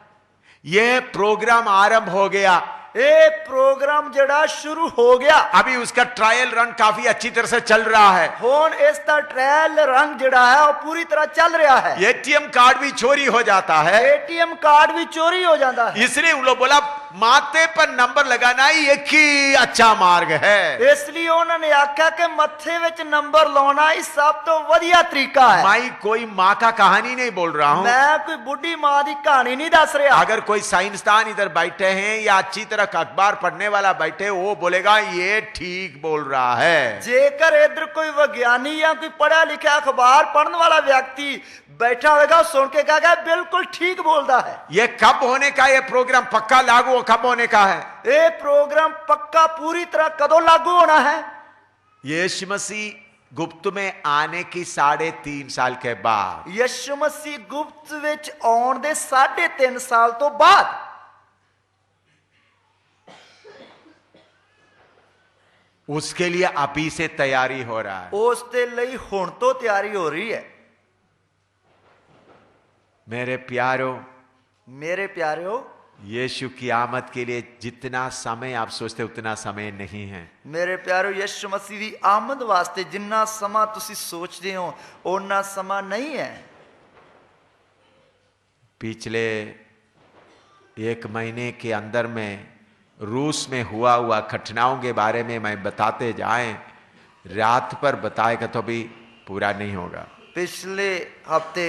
ये प्रोग्राम आरंभ हो गया, ये प्रोग्राम जड़ा शुरू हो गया। अभी उसका ट्रायल रन काफी अच्छी तरह से चल रहा है। हुण इसका ट्रायल रन जड़ा है वो पूरी तरह चल रहा है। एटीएम कार्ड भी चोरी हो जाता है, एटीएम कार्ड भी चोरी हो जाता है। इसलिए उन लोग बोला माथे पर नंबर लगाना ही एक ही अच्छा मार्ग है। इसलिए उन्होंने आख्या कि मत्थे विच नंबर लाना ही सब तो वधिया तरीका है। मैं कोई माँ का कहानी नहीं बोल रहा हूँ, मैं कोई बुढ़ी माँ की कहानी नहीं दस रहा। अगर कोई साइंसदान इधर बैठे हैं या अच्छी तरह अखबार पढ़ने वाला बैठे वो बोलेगा ये ठीक बोल रहा है। जेकर इधर कोई वैज्ञानिक या कोई पढ़ा लिखा अखबार पढ़ने वाला व्यक्ति बैठा होगा सुन के कहेगा बिल्कुल ठीक बोलता है। ये कब होने का, ये प्रोग्राम पक्का लागू कब होने का है? ये प्रोग्राम पक्का पूरी तरह कदों लागू होना है? यीशु मसीह गुप्त में आने की 3.5 साल के बाद, यीशु मसीह गुप्त विच आउण दे 3.5 साल तो बाद उसके लिए अभी से तैयारी हो रहा है। ਉਸ ਦੇ ਲਈ ਹੁਣ ਤੋਂ ਤਿਆਰੀ ਹੋ ਰਹੀ ਹੈ। मेरे प्यारो, ਮੇਰੇ ਪਿਆਰਿਓ, यीशु की आमद के लिए जितना समय आप सोचते उतना समय नहीं है। ਮੇਰੇ ਪਿਆਰਿਓ, ਯਿਸੂ ਮਸੀਹ ਦੀ ਆਮਦ ਵਾਸਤੇ ਜਿੰਨਾ ਸਮਾਂ ਤੁਸੀਂ ਸੋਚਦੇ ਹੋ ਓਨਾ ਸਮਾਂ नहीं है। पिछले 1 महीने के अंदर में रूस में हुआ घटनाओं के बारे में मैं बताते जाएं, रात पर बताएगा तो भी पूरा नहीं होगा। ਪਿਛਲੇ ਹਫਤੇ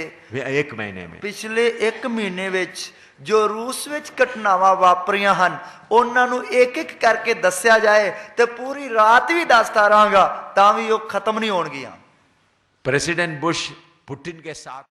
1 महीने में ਪਿਛਲੇ 1 ਮਹੀਨੇ ਵਿੱਚ ਜੋ ਰੂਸ ਵਿੱਚ ਘਟਨਾਵਾਂ ਵਾਪਰੀਆਂ ਹਨ ਉਹਨਾਂ ਨੂੰ ਇੱਕ ਇੱਕ ਕਰਕੇ ਦੱਸਿਆ ਜਾਏ ਤੇ ਪੂਰੀ ਰਾਤ ਵੀ ਦੱਸਦਾ ਰਹਾਂਗਾ ਤਾਂ ਵੀ ਉਹ ਖਤਮ ਨਹੀਂ ਹੋਣਗੀਆਂ। प्रेसिडेंट बुश पुतिन के साथ